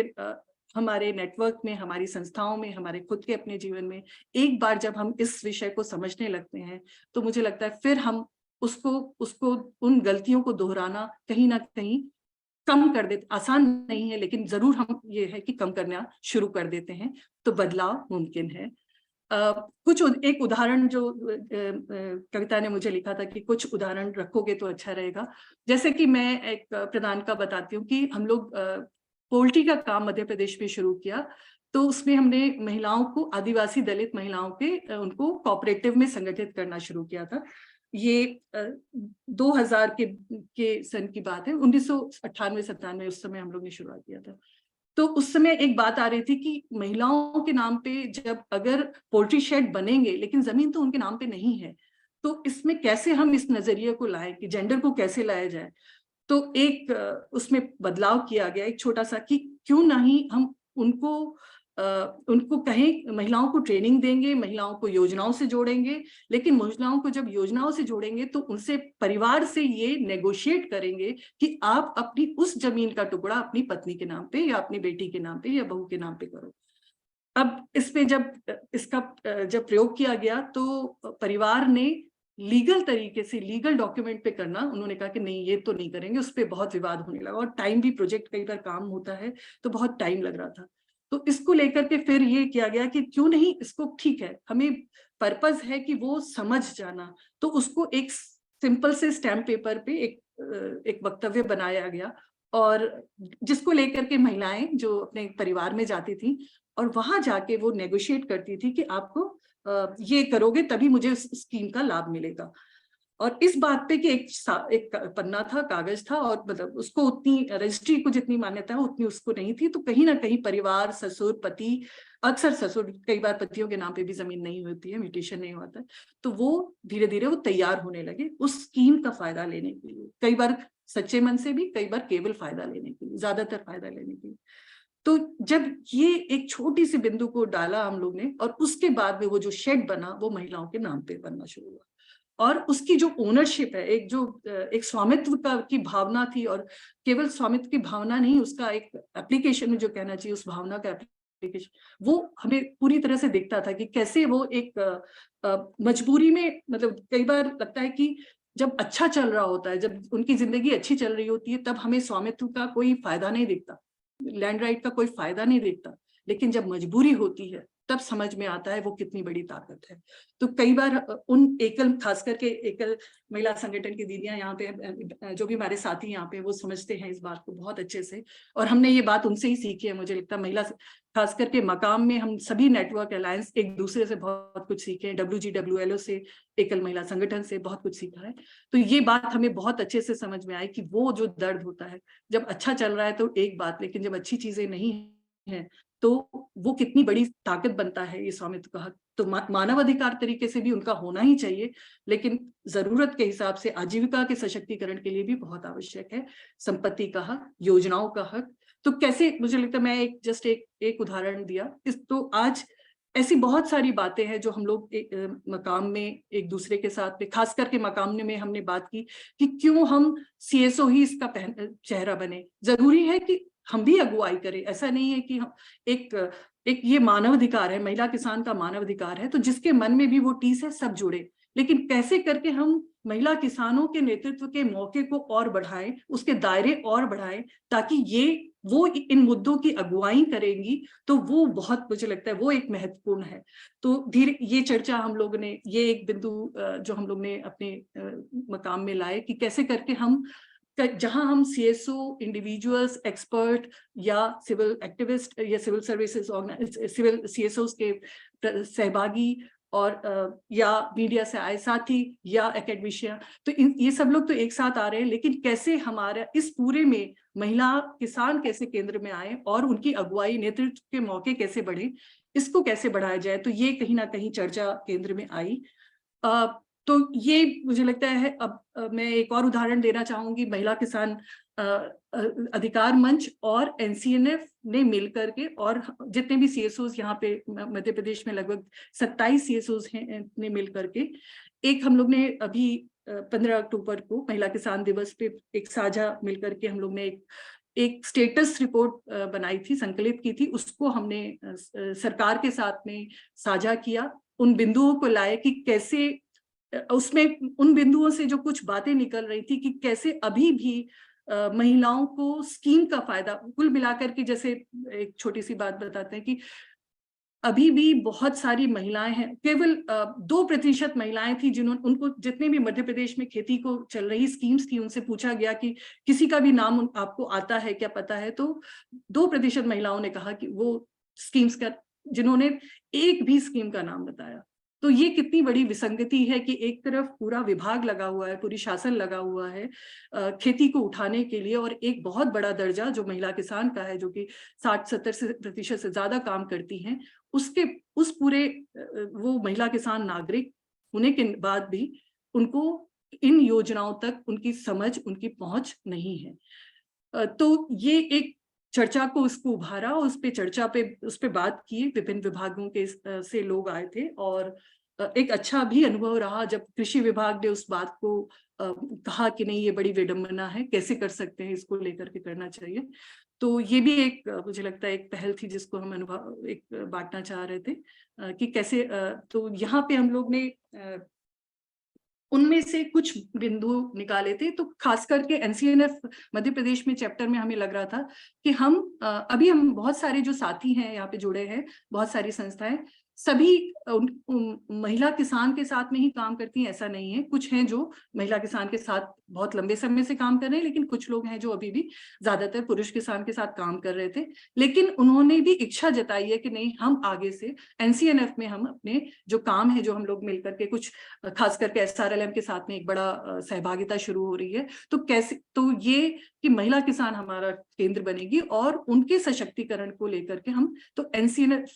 Speaker 3: हमारे नेटवर्क में, हमारी संस्थाओं में, हमारे खुद के अपने जीवन में एक बार जब हम इस विषय को समझने लगते हैं तो मुझे लगता है फिर हम उसको उन गलतियों को दोहराना कहीं ना कहीं कम कर देते। आसान नहीं है लेकिन जरूर हम ये है कि कम करना शुरू कर देते हैं, तो बदलाव मुमकिन है। कुछ एक उदाहरण जो कविता ने मुझे लिखा था कि कुछ उदाहरण रखोगे तो अच्छा रहेगा। जैसे कि मैं एक प्रदान का बताती हूँ कि हम लोग पोल्ट्री का काम मध्य प्रदेश में शुरू किया, तो उसमें हमने महिलाओं को, आदिवासी दलित महिलाओं के उनको कोऑपरेटिव में संगठित करना शुरू किया था। ये 2000 के सन की बात है, 1998-97 उस समय हम लोग ने शुरुआत किया था। तो उस समय एक बात आ रही थी कि महिलाओं के नाम पे जब अगर पोल्ट्री शेड बनेंगे लेकिन जमीन तो उनके नाम पे नहीं है, तो इसमें कैसे हम इस नजरिए को लाएं कि जेंडर को कैसे लाया जाए। तो एक उसमें बदलाव किया गया एक छोटा सा कि क्यों नहीं हम उनको कहें, महिलाओं को ट्रेनिंग देंगे, महिलाओं को योजनाओं से जोड़ेंगे, लेकिन महिलाओं को जब योजनाओं से जोड़ेंगे तो उनसे परिवार से ये नेगोशिएट करेंगे कि आप अपनी उस जमीन का टुकड़ा अपनी पत्नी के नाम पे या अपनी बेटी के नाम पे या बहू के नाम पे करो। अब इस पे जब प्रयोग किया गया तो परिवार ने लीगल तरीके से, लीगल डॉक्यूमेंट पे करना, उन्होंने कहा कि नहीं ये तो नहीं करेंगे, उस पे बहुत विवाद होने लगा, और टाइम भी, प्रोजेक्ट कई बार काम होता है तो बहुत टाइम लग रहा था। तो इसको लेकर के फिर ये किया गया कि क्यों नहीं इसको, ठीक है हमें पर्पस है कि वो समझ जाना, तो उसको एक सिंपल से स्टैम्प पेपर पे एक वक्तव्य बनाया गया, और जिसको लेकर के महिलाएं जो अपने परिवार में जाती थी और वहां जाके वो नेगोशिएट करती थी कि आपको ये करोगे तभी मुझे उस स्कीम का लाभ मिलेगा। और इस बात पे कि एक पन्ना था, कागज था, और मतलब उसको उतनी रजिस्ट्री को जितनी मान्यता है उतनी उसको नहीं थी। तो कहीं ना कहीं परिवार, ससुर, पति, अक्सर ससुर, कई बार पतियों के नाम पे भी जमीन नहीं होती है, म्यूटेशन नहीं होता है, तो वो धीरे धीरे वो तैयार होने लगे उस स्कीम का फायदा लेने के लिए, कई बार सच्चे मन से भी, कई बार केवल फायदा लेने के लिए, ज्यादातर फायदा लेने के लिए। तो जब ये एक छोटी सी बिंदु को डाला हम लोग ने, और उसके बाद में वो जो शेड बना वो महिलाओं के नाम पे बनना शुरू हुआ, और उसकी जो ओनरशिप है, एक स्वामित्व की भावना थी, और केवल स्वामित्व की भावना नहीं, उसका एक एप्लीकेशन में जो कहना चाहिए उस भावना का एप्लीकेशन, वो हमें पूरी तरह से दिखता था कि कैसे वो एक मजबूरी में, मतलब कई बार लगता है कि जब अच्छा चल रहा होता है, जब उनकी जिंदगी अच्छी चल रही होती है, तब हमें स्वामित्व का कोई फायदा नहीं दिखता, लैंड राइट का कोई फायदा नहीं देखता, लेकिन जब मजबूरी होती है तब समझ में आता है वो कितनी बड़ी ताकत है। तो कई बार उन एकल, खास करके एकल महिला संगठन की दीदियां यहाँ पे, जो भी हमारे साथी यहाँ पे, वो समझते हैं इस बात को बहुत अच्छे से, और हमने ये बात उनसे ही सीखी है। मुझे लगता है महिला खास करके मकाम में हम सभी नेटवर्क अलायंस एक दूसरे से बहुत कुछ सीखे हैं, WGWLO से, एकल महिला संगठन से बहुत कुछ सीखा है। तो ये बात हमें बहुत अच्छे से समझ में आई कि वो जो दर्द होता है जब अच्छा चल रहा है तो एक बात, लेकिन जब अच्छी चीजें नहीं है तो वो कितनी बड़ी ताकत बनता है ये स्वामित्व का हक। तो मानव अधिकार तरीके से भी उनका होना ही चाहिए, लेकिन जरूरत के हिसाब से आजीविका के सशक्तिकरण के लिए भी बहुत आवश्यक है संपत्ति का हक, योजनाओं का हक। तो कैसे, मुझे लगता है मैं एक उदाहरण दिया इस, तो आज ऐसी बहुत सारी बातें हैं जो हम लोग मकाम में एक दूसरे के साथ में, खास करके मकाम में हमने बात की कि क्यों हम CSO ही इसका चेहरा बने। जरूरी है कि हम भी अगुवाई करें, ऐसा नहीं है कि हम एक ये मानव अधिकार है, महिला किसान का मानव अधिकार है, तो जिसके मन में भी वो टीस है सब जुड़े। लेकिन कैसे करके हम महिला किसानों के नेतृत्व के मौके को और बढ़ाएं, उसके दायरे और बढ़ाएं, ताकि वो इन मुद्दों की अगुवाई करेंगी, तो वो बहुत, मुझे लगता है वो एक महत्वपूर्ण है। तो धीरे ये चर्चा हम लोगों ने, ये एक बिंदु जो हम लोग ने अपने मकाम में लाए कि कैसे करके हम, जहां हम CSO, इंडिविजुअल्स, एक्सपर्ट या सिविल एक्टिविस्ट या सिविल सर्विसेज सिविल CSOs के सहभागी और या मीडिया से आए साथी या एकेडमिशियन, तो ये सब लोग तो एक साथ आ रहे हैं, लेकिन कैसे हमारा इस पूरे में महिला किसान कैसे केंद्र में आए और उनकी अगुवाई, नेतृत्व के मौके कैसे बढ़े, इसको कैसे बढ़ाया जाए, तो ये कहीं ना कहीं चर्चा केंद्र में आई। तो ये मुझे लगता है। अब मैं एक और उदाहरण देना चाहूंगी, महिला किसान अधिकार मंच और NCNF ने मिलकर के, और जितने भी CSOs यहाँ पे मध्य प्रदेश में लगभग 27 CSOs हैं, ने मिलकर के एक, हम लोग ने अभी 15 अक्टूबर को महिला किसान दिवस पे एक साझा मिलकर के हम लोग ने एक स्टेटस रिपोर्ट बनाई थी, संकलित की थी, उसको हमने सरकार के साथ में साझा किया, उन बिंदुओं को लाए कि कैसे उसमें उन बिंदुओं से जो कुछ बातें निकल रही थी कि कैसे अभी भी महिलाओं को स्कीम का फायदा, कुल मिलाकर के, जैसे एक छोटी सी बात बताते हैं कि अभी भी बहुत सारी महिलाएं हैं, केवल 2% महिलाएं थी जिन्होंने, उनको जितने भी मध्य प्रदेश में खेती को चल रही स्कीम्स थी उनसे पूछा गया कि किसी का भी नाम आपको आता है क्या, पता है, तो 2% महिलाओं ने कहा कि वो स्कीम्स का, जिन्होंने एक भी स्कीम का नाम बताया। तो ये कितनी बड़ी विसंगति है कि एक तरफ पूरा विभाग लगा हुआ है, पूरी शासन लगा हुआ है खेती को उठाने के लिए, और एक बहुत बड़ा दर्जा जो महिला किसान का है, जो कि 60-70% से ज्यादा काम करती हैं, उसके उस पूरे वो महिला किसान नागरिक होने के बाद भी उनको इन योजनाओं तक उनकी समझ, उनकी पहुंच नहीं है। तो ये एक चर्चा को उसको उभारा, उस पे बात की, विभिन्न विभागों के से लोग आए थे, और एक अच्छा भी अनुभव रहा जब कृषि विभाग ने उस बात को कहा कि नहीं, ये बड़ी विडंबना है, कैसे कर सकते हैं, इसको लेकर के करना चाहिए। तो ये भी एक, मुझे लगता है एक पहल थी जिसको हम अनुभव एक बांटना चाह रहे थे कि कैसे। तो यहाँ पे हम लोग ने उनमें से कुछ बिंदु निकाले थे। तो खास करके NCNF मध्य प्रदेश में चैप्टर में हमें लग रहा था कि अभी हम बहुत सारे जो साथी हैं यहाँ पे जुड़े हैं, बहुत सारी संस्थाएं, सभी महिला किसान के साथ में ही काम करती हैं, ऐसा नहीं है। कुछ हैं जो महिला किसान के साथ बहुत लंबे समय से काम कर रहे हैं, लेकिन कुछ लोग हैं जो अभी भी ज्यादातर पुरुष किसान के साथ काम कर रहे थे, लेकिन उन्होंने भी इच्छा जताई है कि नहीं, हम आगे से NCNF में हम अपने जो काम है, जो हम लोग मिलकर के कुछ, खास करके SRLM के साथ में एक बड़ा सहभागिता शुरू हो रही है, तो कैसे, तो ये कि महिला किसान हमारा केंद्र बनेगी और उनके सशक्तिकरण को लेकर के हम, तो NCNF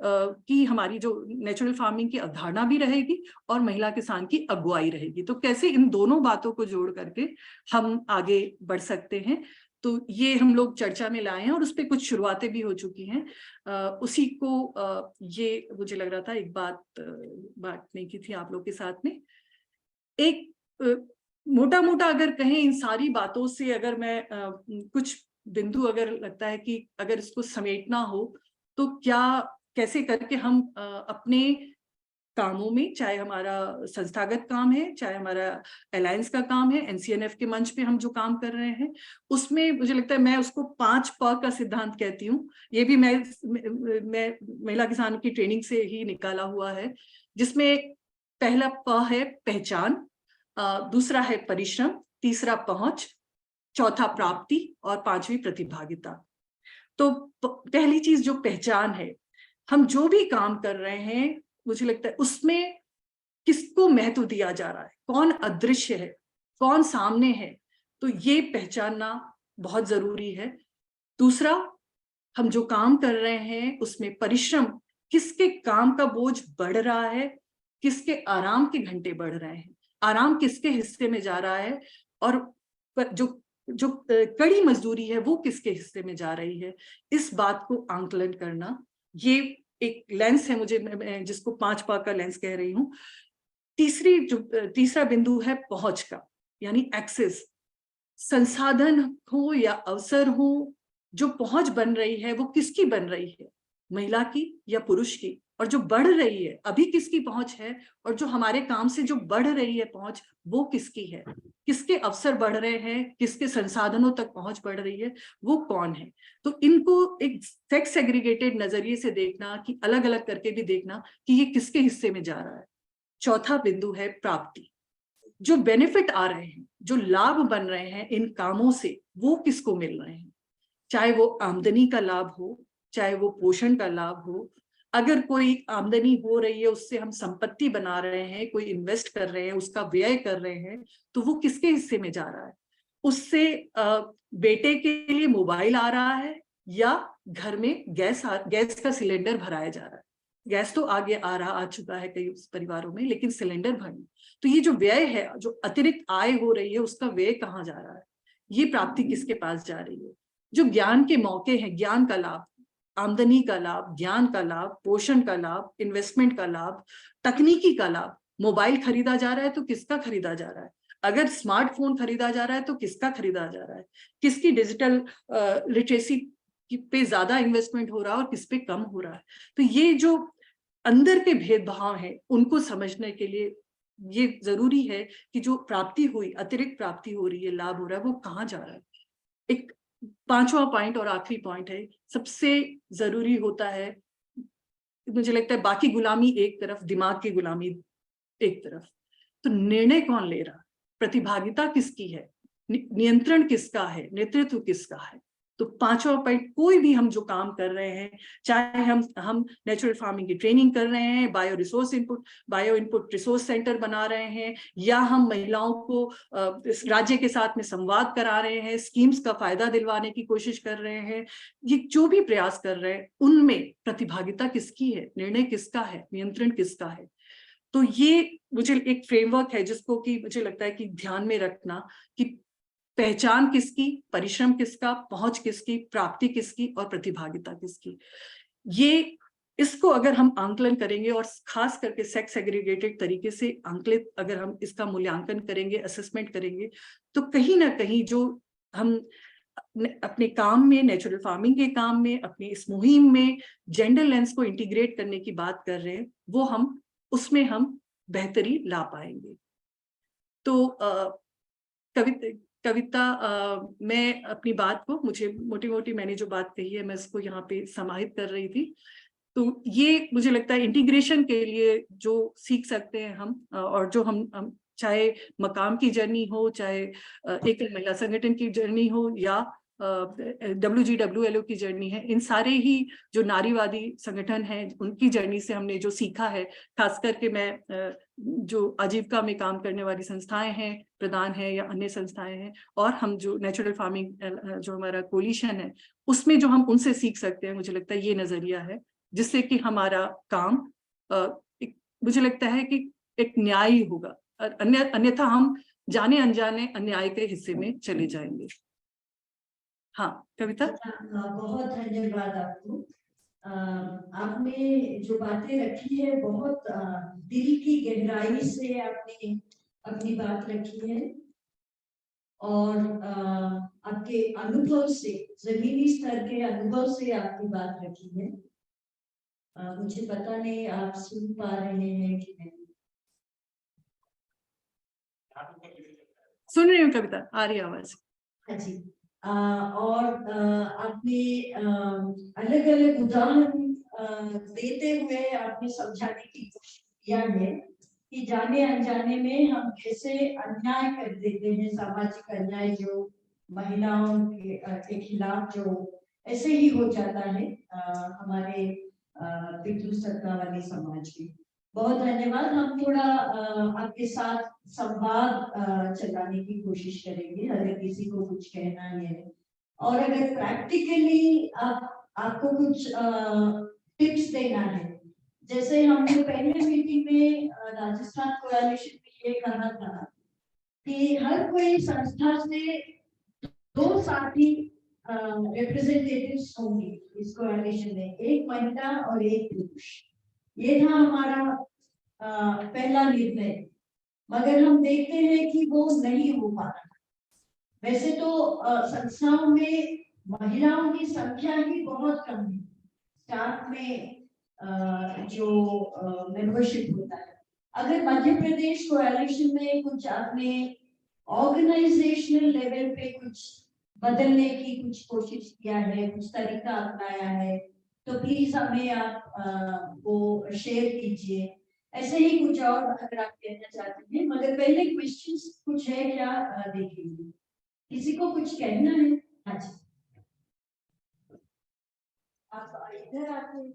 Speaker 3: की हमारी जो नेचुरल फार्मिंग की अवधारणा भी रहेगी और महिला किसान की अगुवाई रहेगी। तो कैसे इन दोनों बातों को जोड़ करके हम आगे बढ़ सकते हैं, तो ये हम लोग चर्चा में लाए हैं, और उस पर कुछ शुरुआतें भी हो चुकी हैं। उसी को ये मुझे लग रहा था एक बात बांटने की थी आप लोग के साथ में। एक मोटा मोटा अगर कहें, इन सारी बातों से अगर मैं कुछ बिंदु अगर लगता है कि अगर इसको समेटना हो, तो कैसे करके हम अपने कामों में, चाहे हमारा संस्थागत काम है, चाहे हमारा अलायंस का काम है, एनसीएनएफ के मंच पे हम जो काम कर रहे हैं, उसमें मुझे लगता है मैं उसको 5 प का सिद्धांत कहती हूँ। ये भी मैं महिला किसान की ट्रेनिंग से ही निकाला हुआ है, जिसमें पहला प है पहचान, दूसरा है परिश्रम, तीसरा पहुंच, चौथा प्राप्ति और पांचवी प्रतिभागिता। तो पहली चीज जो पहचान है, हम जो भी काम कर रहे हैं मुझे लगता है उसमें किसको महत्व दिया जा रहा है, कौन अदृश्य है, कौन सामने है, तो ये पहचानना बहुत जरूरी है। दूसरा, हम जो काम कर रहे हैं उसमें परिश्रम, किसके काम का बोझ बढ़ रहा है, किसके आराम के घंटे बढ़ रहे हैं, आराम किसके हिस्से में जा रहा है, और जो जो कड़ी मजदूरी है वो किसके हिस्से में जा रही है, इस बात को आंकलन करना, ये एक लेंस है मुझे, जिसको 5 पा का लेंस कह रही हूँ। तीसरा बिंदु है पहुंच का, यानी एक्सेस, संसाधन हो या अवसर हो, जो पहुंच बन रही है वो किसकी बन रही है, महिला की या पुरुष की, और जो बढ़ रही है अभी किसकी पहुंच है, और जो हमारे काम से जो बढ़ रही है पहुंच वो किसकी है, किसके अवसर बढ़ रहे हैं, किसके संसाधनों तक पहुंच बढ़ रही है, वो कौन है। तो इनको एक सेक्स एग्रीगेटेड नजरिए से देखना, कि अलग अलग करके भी देखना कि ये किसके हिस्से में जा रहा है। चौथा बिंदु है प्राप्ति, जो बेनिफिट आ रहे हैं, जो लाभ बन रहे हैं इन कामों से, वो किसको मिल रहे हैं, चाहे वो आमदनी का लाभ हो, चाहे वो पोषण का लाभ हो। अगर कोई आमदनी हो रही है, उससे हम संपत्ति बना रहे हैं, कोई इन्वेस्ट कर रहे हैं, उसका व्यय कर रहे हैं, तो वो किसके हिस्से में जा रहा है, उससे बेटे के लिए मोबाइल आ रहा है, या घर में गैस का सिलेंडर भराया जा रहा है। गैस तो आगे आ चुका है कई परिवारों में, लेकिन सिलेंडर भरना, तो ये जो व्यय है, जो अतिरिक्त आय हो रही है, उसका व्यय कहाँ जा रहा है, ये प्राप्ति किसके पास जा रही है। जो ज्ञान के मौके हैं, ज्ञान का लाभ, आमदनी का लाभ, ज्ञान का लाभ, पोषण का लाभ, इन्वेस्टमेंट का लाभ, तकनीकी का लाभ, मोबाइल खरीदा जा रहा है तो किसका खरीदा जा रहा है, अगर स्मार्टफोन खरीदा जा रहा है तो किसका खरीदा जा रहा है, किसकी डिजिटल लिटरेसी पे ज्यादा इन्वेस्टमेंट हो रहा है और किस पे कम हो रहा है। तो ये जो अंदर के भेदभाव हैं, उनको समझने के लिए ये जरूरी है कि जो प्राप्ति हुई, अतिरिक्त प्राप्ति हो रही है, लाभ हो रहा है, वो कहाँ जा रहा है। एक 5वां पॉइंट और आखिरी पॉइंट है, सबसे जरूरी होता है, मुझे लगता है बाकी गुलामी एक तरफ, दिमाग की गुलामी एक तरफ, तो निर्णय कौन ले रहा, प्रतिभागिता किसकी है, नियंत्रण किसका है, नेतृत्व किसका है। तो 5वां पॉइंट, कोई भी हम जो काम कर रहे हैं, चाहे हम नेचुरल फार्मिंग की ट्रेनिंग कर रहे हैं, बायो इनपुट रिसोर्स सेंटर बना रहे हैं, या हम महिलाओं को राज्य के साथ में संवाद करा रहे हैं, स्कीम्स का फायदा दिलवाने की कोशिश कर रहे हैं, ये जो भी प्रयास कर रहे हैं, उनमें प्रतिभागिता किसकी है, निर्णय किसका है, नियंत्रण किसका है। तो ये मुझे एक फ्रेमवर्क है जिसको कि मुझे लगता है कि ध्यान में रखना, कि पहचान किसकी, परिश्रम किसका, पहुंच किसकी, प्राप्ति किसकी और प्रतिभागिता किसकी। ये इसको अगर हम आंकलन करेंगे, और खास करके सेक्स एग्रीगेटेड तरीके से आंकलित अगर हम इसका मूल्यांकन करेंगे, असेसमेंट करेंगे, तो कहीं ना कहीं जो हम अपने काम में, नेचुरल फार्मिंग के काम में, अपनी इस मुहिम में जेंडर लेंस को इंटीग्रेट करने की बात कर रहे हैं, वो हम उसमें हम बेहतरी ला पाएंगे। तो कविता, मैं अपनी बात को, मुझे मोटी मोटी मैंने जो बात कही है मैं इसको यहाँ पे समाहित कर रही थी। तो ये मुझे लगता है इंटीग्रेशन के लिए जो सीख सकते हैं हम, और जो हम चाहे मकाम की जर्नी हो, चाहे एक महिला संगठन की जर्नी हो, या WGWLO की जर्नी है, इन सारे ही जो नारीवादी संगठन हैं उनकी जर्नी से हमने जो सीखा है, खास करके मैं जो आजीविका में काम करने वाली संस्थाएं हैं, प्रदान है या अन्य संस्थाएं हैं, और हम जो नेचुरल फार्मिंग जो हमारा कोलिशन है, उसमें जो हम उनसे सीख सकते हैं, मुझे लगता है ये नजरिया है जिससे कि हमारा काम मुझे लगता है कि एक न्यायी होगा, अन्यथा हम जाने अनजाने अन्याय के हिस्से में चले जाएंगे। हाँ कविता।
Speaker 1: बहुत धन्यवाद आपको। आपने जो बातें रखी है बहुत दिल की गहराई से आपने अपनी बात रखी है, और आपके अनुभव से, जमीनी स्तर के अनुभव से आपकी बात रखी है। मुझे पता नहीं आप सुन पा रहे हैं कि नहीं।
Speaker 3: सुन रही हूँ कविता, आ रही है आवाज।
Speaker 1: हाँ जी। और आपने अलग अलग उदाहरण देते हुए आपने समझाने की कोशिश किया है कि जाने अनजाने में हम कैसे अन्याय कर देते हैं, सामाजिक अन्याय जो महिलाओं के खिलाफ जो ऐसे ही हो जाता है हमारे पितृ सत्ता वाले समाज में। बहुत धन्यवाद। हम थोड़ा आपके साथ संवाद चलाने की कोशिश करेंगे अगर किसी को कुछ कहना है, और अगर प्रैक्टिकली आपको कुछ टिप्स देना है। जैसे हमने पहले मीटिंग में राजस्थान कोalition में ये कहा था कि हर कोई संस्था से 2 साथी रिप्रेजेंटेटिव्स होंगे इस कोalition में, एक महिला और एक पुरुष। ये था हमारा पहला निर्णय, मगर हम देखते हैं कि वो नहीं हो पा रहा। वैसे तो संस्थाओं में महिलाओं की संख्या ही बहुत कम है, स्टाफ में जो मेंबरशिप होता है। अगर मध्य प्रदेश कोalition में कुछ आपने ऑर्गेनाइजेशनल लेवल पे कुछ बदलने की कुछ कोशिश किया है, कुछ तरीका अपनाया है, तो प्लीज हमें आप वो शेयर कीजिए। ऐसे ही कुछ और अगर आप कहना चाहते हैं, मगर पहले क्वेश्चंस कुछ है क्या देखेंगे। किसी को कुछ कहना है? हाँ जी, आप इधर आते।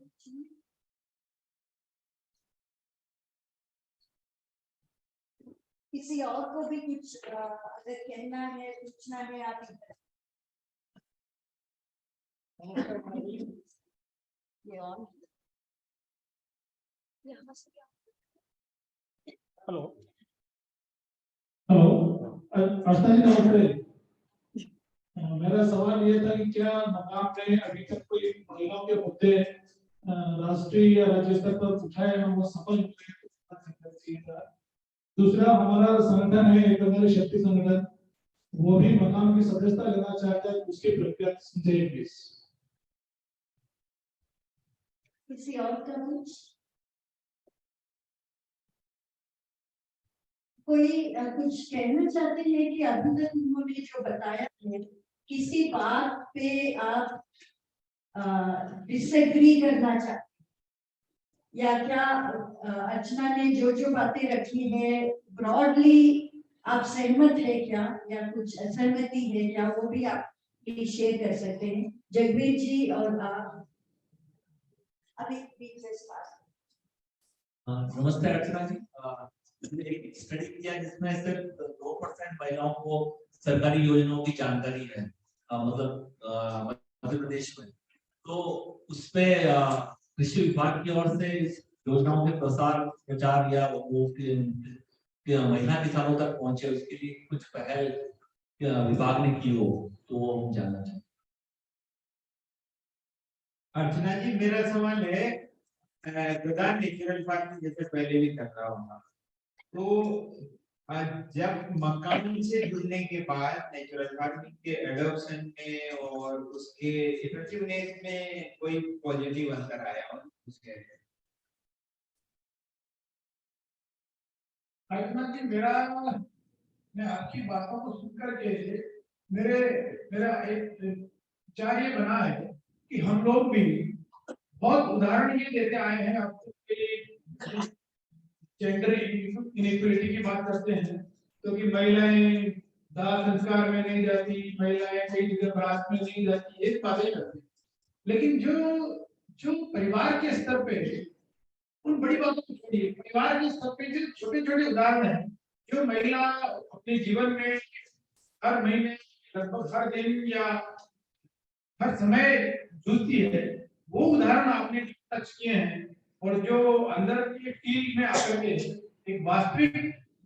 Speaker 1: किसी और को भी कुछ अगर कहना है, पूछना है, आप इधर।
Speaker 4: हेलो हेलो आस्था जी नमस्ते। मेरा सवाल ये था कि क्या मकाम ने अभी तक कोई महिलाओं के मुद्दे राष्ट्रीय या राज्य स्तर पर उठाए हैं, वो सफल हुए? दूसरा, हमारा संगठन है एक शक्ति संगठन, वो भी मकाम की सदस्यता लेना चाहता है, उसकी प्रक्रिया समझाइए प्लीज।
Speaker 1: किसी और का कुछ? कोई कुछ कहना चाहते हैं कि अभी तक उन्होंने जो बताया है, किसी बात पे आप डिसएग्री करना चाहते, या क्या अर्चना ने जो जो बातें रखी है ब्रॉडली आप सहमत है क्या, या कुछ असहमति है क्या, वो भी आप शेयर कर सकते हैं। जगबीर जी और आप अभी
Speaker 5: नमस्ते अर्चना जी। मैंने एक स्टडी किया जिसमें सिर्फ 2% महिलाओं को सरकारी योजनाओं की जानकारी है, मतलब मध्य प्रदेश में। तो उसपे कृषि विभाग की ओर से इस योजनाओं के प्रचार या वो महिला किसानों तक पहुंचे, उसके लिए कुछ पहल विभाग ने की हो, तो वो हम जानना चाहते।
Speaker 6: अर्चना जी, मेरा सवाल है, प्रधान नेचुरल फार्मिंग जैसे पहले भी कर रहा हूँ, तो जब मकान से जुड़ने के बाद नेचुरल फार्मिंग के एडॉप्शन में और उसके इफेक्टिवनेस में कोई पॉजिटिव अंतर आया हो उसके?
Speaker 4: अर्चना जी, मैं आपकी बातों को सुनकर के मेरा एक विचार ये बना है कि हम लोग भी बहुत उदाहरण ये देते आए हैं आपको कि जेंडर इनइक्वालिटी की बात करते हैं, तो कि महिलाएं दाह संस्कार में नहीं जाती, महिलाएं कई जगह बारात में नहीं जाती, ये बातें करते हैं। लेकिन जो परिवार के स्तर पे उन बड़ी बातों को छोड़िए, परिवार के स्तर पे जो छोटे छोटे उदाहरण हैं, जो महिला अपने जीवन में हर महीने लगभग हर दिन या हर समय जूझती है, वो उदाहरण आपने टच किए हैं। और जो अंदर की फील्ड में आकर के एक वास्तविक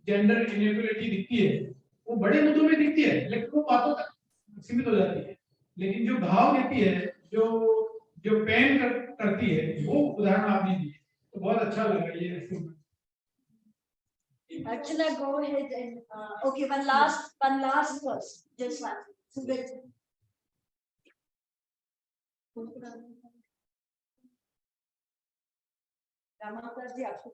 Speaker 4: जेंडर इनइक्वालिटी दिखती है, वो बड़े मुद्दों में दिखती है, लेकिन वो बातों तक सीमित हो जाती है। लेकिन जो भाव देती है, जो पेन करती है, वो उदाहरण आपने दिए, तो बहुत अच्छा लगा ये।
Speaker 1: Archana, go ahead and okay, one last verse, just one. रामावतार जी आपको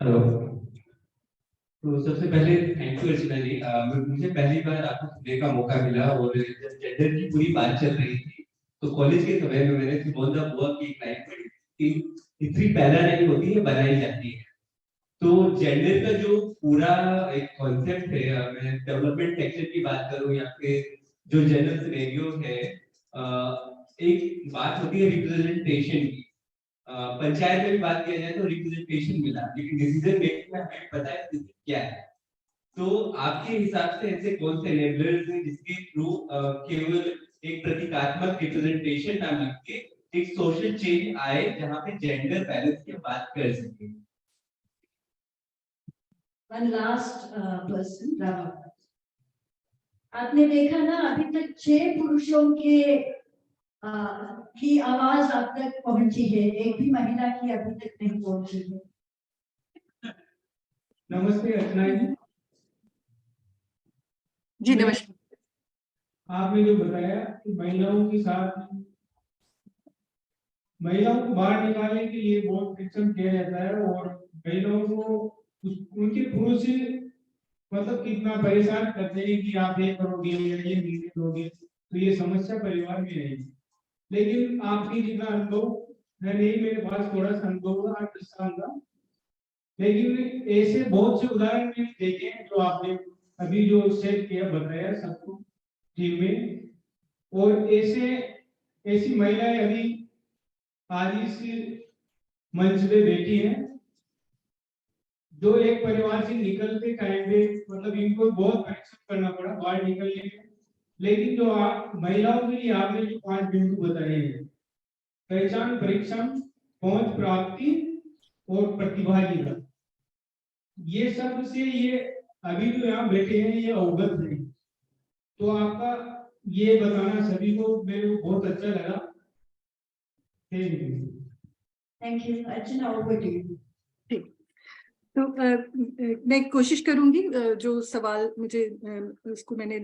Speaker 7: हेलो। तो सबसे पहले थैंक यू अर्चना जी। मुझे पहली बार आपको सुनने का मौका मिला, और जब जेंडर की पूरी बात चल रही थी तो कॉलेज के समय में मैंने सिमोन द बुआ की एक लाइन पढ़ी कि स्त्री पैदा नहीं होती है, बनाई जाती है। तो जेंडर का जो पूरा एक कॉन्सेप्ट है, मैं डेवलपमेंट सेक्शन की बात करूं या फिर जो जनरल सिनेरियो है, एक बात होती है रिप्रेजेंटेशन की। पंचायत में भी बात किया जाए तो रिप्रेजेंटेशन मिला, लेकिन डिसीजन मेकिंग में हमें पता है क्या है। तो आपके हिसाब से ऐसे कौन से एनेबलर्स हैं जिसके थ्रू केवल एक प्रतीकात्मक रिप्रेजेंटेशन ना मिलके एक सोशल चेंज आए जहां पे जेंडर बैलेंस की बात कर सके?
Speaker 1: वन लास्ट पर्सन, रामावतार। आपने देखा ना, अभी तक 6 पुरुषों के की आवाज आप तक पहुंची है, एक भी महिला की अभी तक नहीं पहुंची है।
Speaker 4: नमस्ते अर्चना जी।
Speaker 3: जी नमस्कार।
Speaker 4: आपने जो बताया कि महिलाओं के साथ महिलाओं को बाहर निकालने के लिए बहुत फ्रिक्शन किया जाता है, और महिलाओं को उनके पुरुष मतलब कितना परेशान करते हैं कि आप ये करोगे या ये नहीं करोगे, तो ये समस्या परिवार में नहीं। लेकिन आपकी जितना अनुभव है नहीं, मेरे पास थोड़ा सा अनुभव है 8 साल का, लेकिन ऐसे बहुत से उदाहरण मैंने देखे हैं जो आपने अभी जो शेयर किया, बताया सबको टीम में, और ऐसी महिलाएं अभी आज इस मंच पे बैठी हैं जो एक परिवार से निकलते टाइम पे मतलब इनको बहुत परिश्रम करना पड़ा बाहर निकलने में, लेकिन जो आप महिलाओं के लिए आपने जो 5 बिंदु बताए हैं, पहचान, परीक्षण, पहुंच, प्राप्ति और प्रतिभागिता, ये सब से ये अभी जो यहाँ बैठे हैं ये अवगत नहीं। तो आपका ये बताना सभी को मेरे को बहुत अच्छा लगा।
Speaker 1: Thank you Archana, over to you.
Speaker 3: ठीक, तो मैं कोशिश करूंगी जो सवाल मुझे उसको मैंने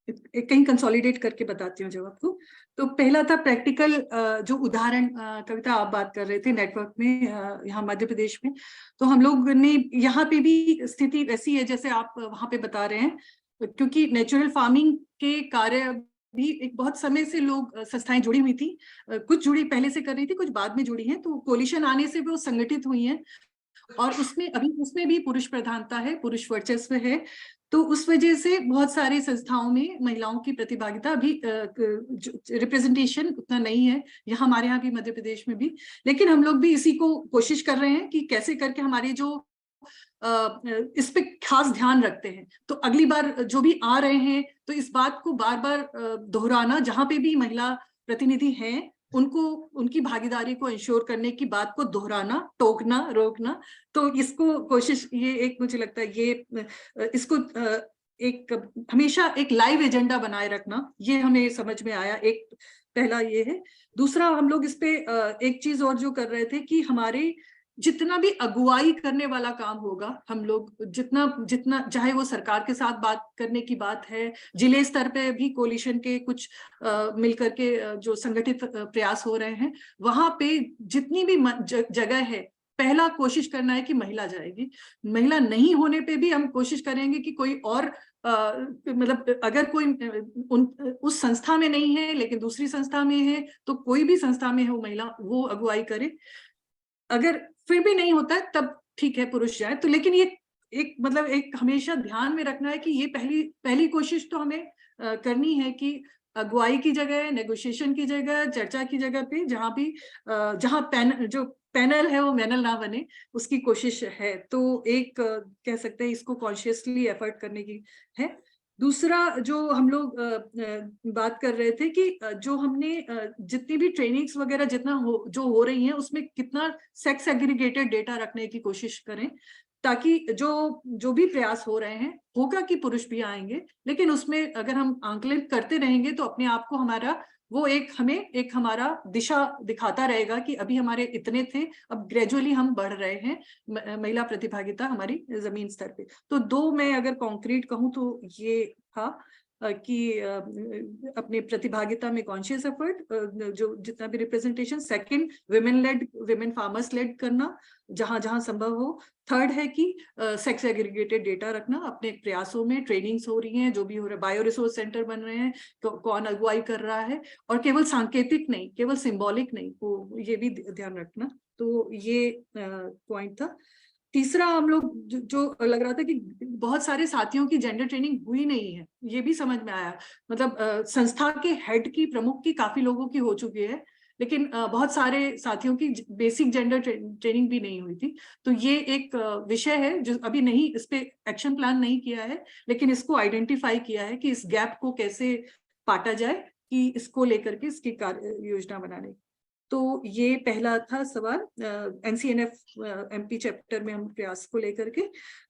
Speaker 3: कहीं कंसोलिडेट करके बताती हूँ जवाब को। तो पहला था प्रैक्टिकल जो उदाहरण कविता आप बात कर रहे थे नेटवर्क में यहाँ मध्य प्रदेश में, तो हम लोग ने यहाँ पे भी स्थिति वैसी है जैसे आप वहाँ पे बता रहे हैं, क्योंकि नेचुरल फार्मिंग के कार्य भी एक बहुत समय से लोग संस्थाएं जुड़ी हुई थी, कुछ जुड़ी पहले से कर रही थी, कुछ बाद में जुड़ी हैं, तो कोलिशन आने से वो संगठित हुई हैं, और उसमें भी पुरुष प्रधानता है, पुरुष वर्चस्व है। तो उस वजह से बहुत सारी संस्थाओं में महिलाओं की प्रतिभागिता अभी रिप्रेजेंटेशन उतना नहीं है, यहाँ हमारे यहाँ भी मध्य प्रदेश में भी, लेकिन हम लोग भी इसी को कोशिश कर रहे हैं कि कैसे करके हमारे जो इस पे खास ध्यान रखते हैं। तो अगली बार जो भी आ रहे हैं तो इस बात को बार बार दोहराना, जहां पे भी महिला प्रतिनिधि हैं उनको उनकी भागीदारी को इंश्योर करने की बात को दोहराना, टोकना, रोकना। तो इसको कोशिश, ये एक मुझे लगता है ये इसको एक हमेशा एक लाइव एजेंडा बनाए रखना, ये हमें समझ में आया। एक पहला ये है। दूसरा, हम लोग इस पे एक चीज और जो कर रहे थे कि हमारे जितना भी अगुवाई करने वाला काम होगा, हम लोग जितना चाहे वो सरकार के साथ बात करने की बात है, जिले स्तर पे भी कोलिशन के कुछ मिलकर के जो संगठित प्रयास हो रहे हैं, वहां पे जितनी भी जगह है, पहला कोशिश करना है कि महिला जाएगी। महिला नहीं होने पे भी हम कोशिश करेंगे कि कोई और मतलब अगर कोई उस संस्था में नहीं है लेकिन दूसरी संस्था में है, तो कोई भी संस्था में हो महिला, वो अगुवाई करे। अगर फिर भी नहीं होता है तब ठीक है पुरुष जाए। तो लेकिन ये एक मतलब एक हमेशा ध्यान में रखना है कि ये पहली कोशिश तो हमें करनी है कि अगुवाई की जगह, नेगोशिएशन की जगह, चर्चा की जगह पे जहाँ पैनल है वो मैनल ना बने, उसकी कोशिश है। तो एक कह सकते हैं इसको कॉन्शियसली एफर्ट करने की है। दूसरा जो हम लोग बात कर रहे थे कि जो हमने जितनी भी ट्रेनिंग्स वगैरह जो हो रही हैं उसमें कितना सेक्स एग्रीगेटेड डेटा रखने की कोशिश करें, ताकि जो भी प्रयास हो रहे हैं, होगा कि पुरुष भी आएंगे, लेकिन उसमें अगर हम आंकलन करते रहेंगे तो अपने आप को हमें एक हमारा दिशा दिखाता रहेगा कि अभी हमारे इतने थे, अब ग्रेजुअली हम बढ़ रहे हैं महिला प्रतिभागिता हमारी जमीन स्तर पे। तो 2 मैं अगर कॉन्क्रीट कहूँ तो ये था। कि अपने प्रतिभागिता में कॉन्शियस एफर्ट, जो जितना भी representation. Second, women farmers led करना जहां जहां संभव हो। थर्ड है कि सेक्स एग्रीगेटेड डेटा रखना अपने प्रयासों में, ट्रेनिंग्स हो रही हैं, जो भी हो रहा है, बायो रिसोर्स सेंटर बन रहे हैं, कौन अगुवाई कर रहा है, और केवल सांकेतिक नहीं, केवल सिंबॉलिक नहीं, वो ये भी ध्यान रखना। तो ये पॉइंट था। तीसरा, हम लोग जो लग रहा था कि बहुत सारे साथियों की जेंडर ट्रेनिंग हुई नहीं है, ये भी समझ में आया। मतलब संस्था के हेड की, प्रमुख की काफी लोगों की हो चुकी है, लेकिन बहुत सारे साथियों की बेसिक जेंडर ट्रेनिंग भी नहीं हुई थी। तो ये एक विषय है जो अभी नहीं, इस पे एक्शन प्लान नहीं किया है, लेकिन इसको आइडेंटिफाई किया है कि इस गैप को कैसे पाटा जाए, कि इसको लेकर के इसकी कार्य योजना बनाने। तो ये पहला था सवाल NCNF MP चैप्टर में हम प्रयास को लेकर के।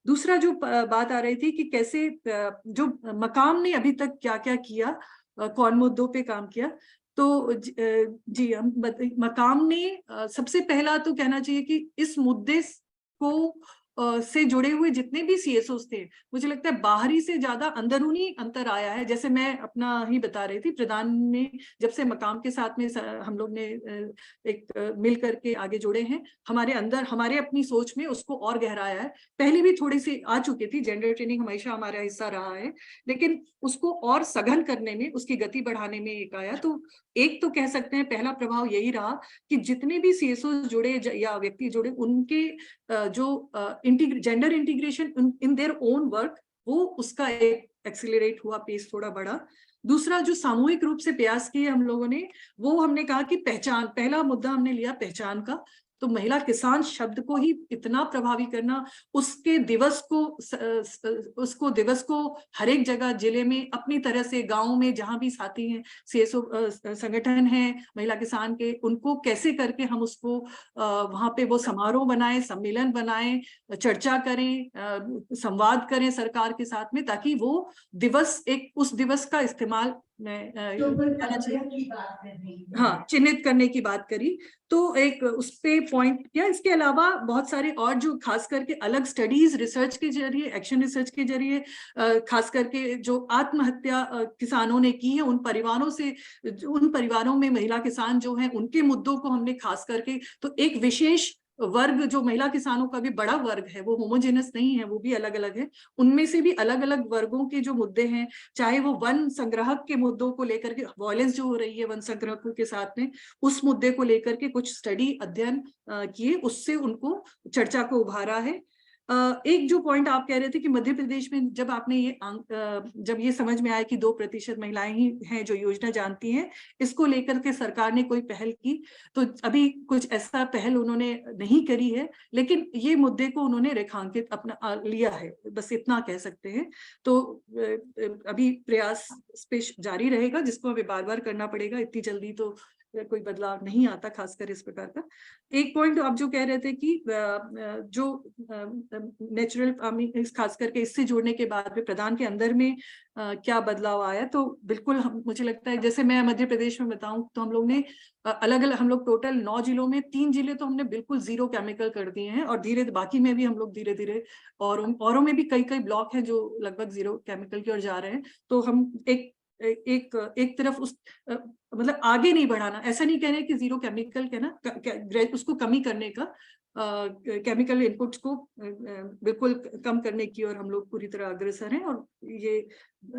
Speaker 3: दूसरा जो बात आ रही थी कि कैसे जो मकाम ने अभी तक क्या क्या किया, कौन मुद्दों पे काम किया। तो जी, हम मकाम ने सबसे पहला तो कहना चाहिए कि इस मुद्दे को से जुड़े हुए जितने भी CSOs थे, मुझे लगता है बाहरी से ज्यादा अंदरूनी अंतर आया है। जैसे मैं अपना ही बता रही थी, प्रधान ने जब से मकाम के साथ में हम लोग ने एक मिल करके आगे जुड़े हैं, हमारे अंदर, हमारे अपनी सोच में उसको और गहराया है। पहले भी थोड़ी सी आ चुकी थी, जेंडर ट्रेनिंग हमेशा हमारा हिस्सा रहा है, लेकिन उसको और सघन करने में, उसकी गति बढ़ाने में एक आया। तो एक तो कह सकते हैं पहला प्रभाव यही रहा कि जितने भी CSOs जुड़े या व्यक्ति जुड़े, उनके जो gender integration in their own work, वो उसका एक एक्सीलरेट हुआ, पेस थोड़ा बढ़ा। दूसरा, जो सामूहिक रूप से प्रयास किए हम लोगों ने, वो हमने कहा कि पहचान, पहला मुद्दा हमने लिया पहचान का। तो महिला किसान शब्द को ही इतना प्रभावी करना, उसके दिवस को, उसको दिवस को हर एक जगह जिले में अपनी तरह से, गांव में जहां भी साथी हैं, CSO संगठन है महिला किसान के, उनको कैसे करके हम उसको वहां पे वो समारोह बनाएं, सम्मेलन बनाएं, चर्चा करें, संवाद करें सरकार के साथ में, ताकि वो दिवस, एक उस दिवस का इस्तेमाल
Speaker 1: की बात कर रही हूँ।
Speaker 3: हाँ, चिन्हित करने की बात करी। तो एक उस पे पॉइंट किया। इसके अलावा बहुत सारे और जो खास करके अलग स्टडीज, रिसर्च के जरिए, एक्शन रिसर्च के जरिए, खास करके जो आत्महत्या किसानों ने की है, उन परिवारों में महिला किसान जो हैं, उनके मुद्दों को हमने खास करके, तो एक विशेष वर्ग जो महिला किसानों का भी बड़ा वर्ग है, वो होमोजेनस नहीं है, वो भी अलग अलग है। उनमें से भी अलग अलग वर्गों के जो मुद्दे हैं, चाहे वो वन संग्राहक के मुद्दों को लेकर के, वायलेंस जो हो रही है वन संग्राहकों के साथ में, उस मुद्दे को लेकर के कुछ स्टडी, अध्ययन किए, उससे उनको चर्चा को उभारा है। एक जो पॉइंट आप कह रहे थे कि मध्य प्रदेश में जब आपने ये जब ये समझ में आया कि 2% महिलाएं ही हैं जो योजना जानती हैं, इसको लेकर के सरकार ने कोई पहल की, तो अभी कुछ ऐसा पहल उन्होंने नहीं करी है, लेकिन ये मुद्दे को उन्होंने रेखांकित अपना लिया है, बस इतना कह सकते हैं। तो अभी प्रयास जारी रहेगा, जिसको हमें बार बार करना पड़ेगा, इतनी जल्दी तो कोई बदलाव नहीं आता, खासकर इस प्रकार का। एक पॉइंट आप जो कह रहे थे कि जो नेचुरल फार्मिंग, खास करके इससे जोड़ने के बाद में प्रधान के अंदर में क्या बदलाव आया, तो बिल्कुल मुझे लगता है, जैसे मैं मध्य प्रदेश में बताऊं तो हम लोग ने अलग अलग, हम लोग टोटल 9 जिलों में 3 जिले तो हमने बिल्कुल 0 केमिकल कर दिए हैं, और बाकी में भी हम लोग धीरे धीरे, और औरों में भी कई ब्लॉक हैं जो लगभग 0 केमिकल की ओर जा रहे हैं। तो हम एक तरफ उस मतलब आगे नहीं बढ़ाना, ऐसा नहीं कह रहे कि 0 केमिकल के ना, उसको कमी करने का, केमिकल इनपुट्स को बिल्कुल कम करने की ओर हम लोग पूरी तरह अग्रसर हैं। और ये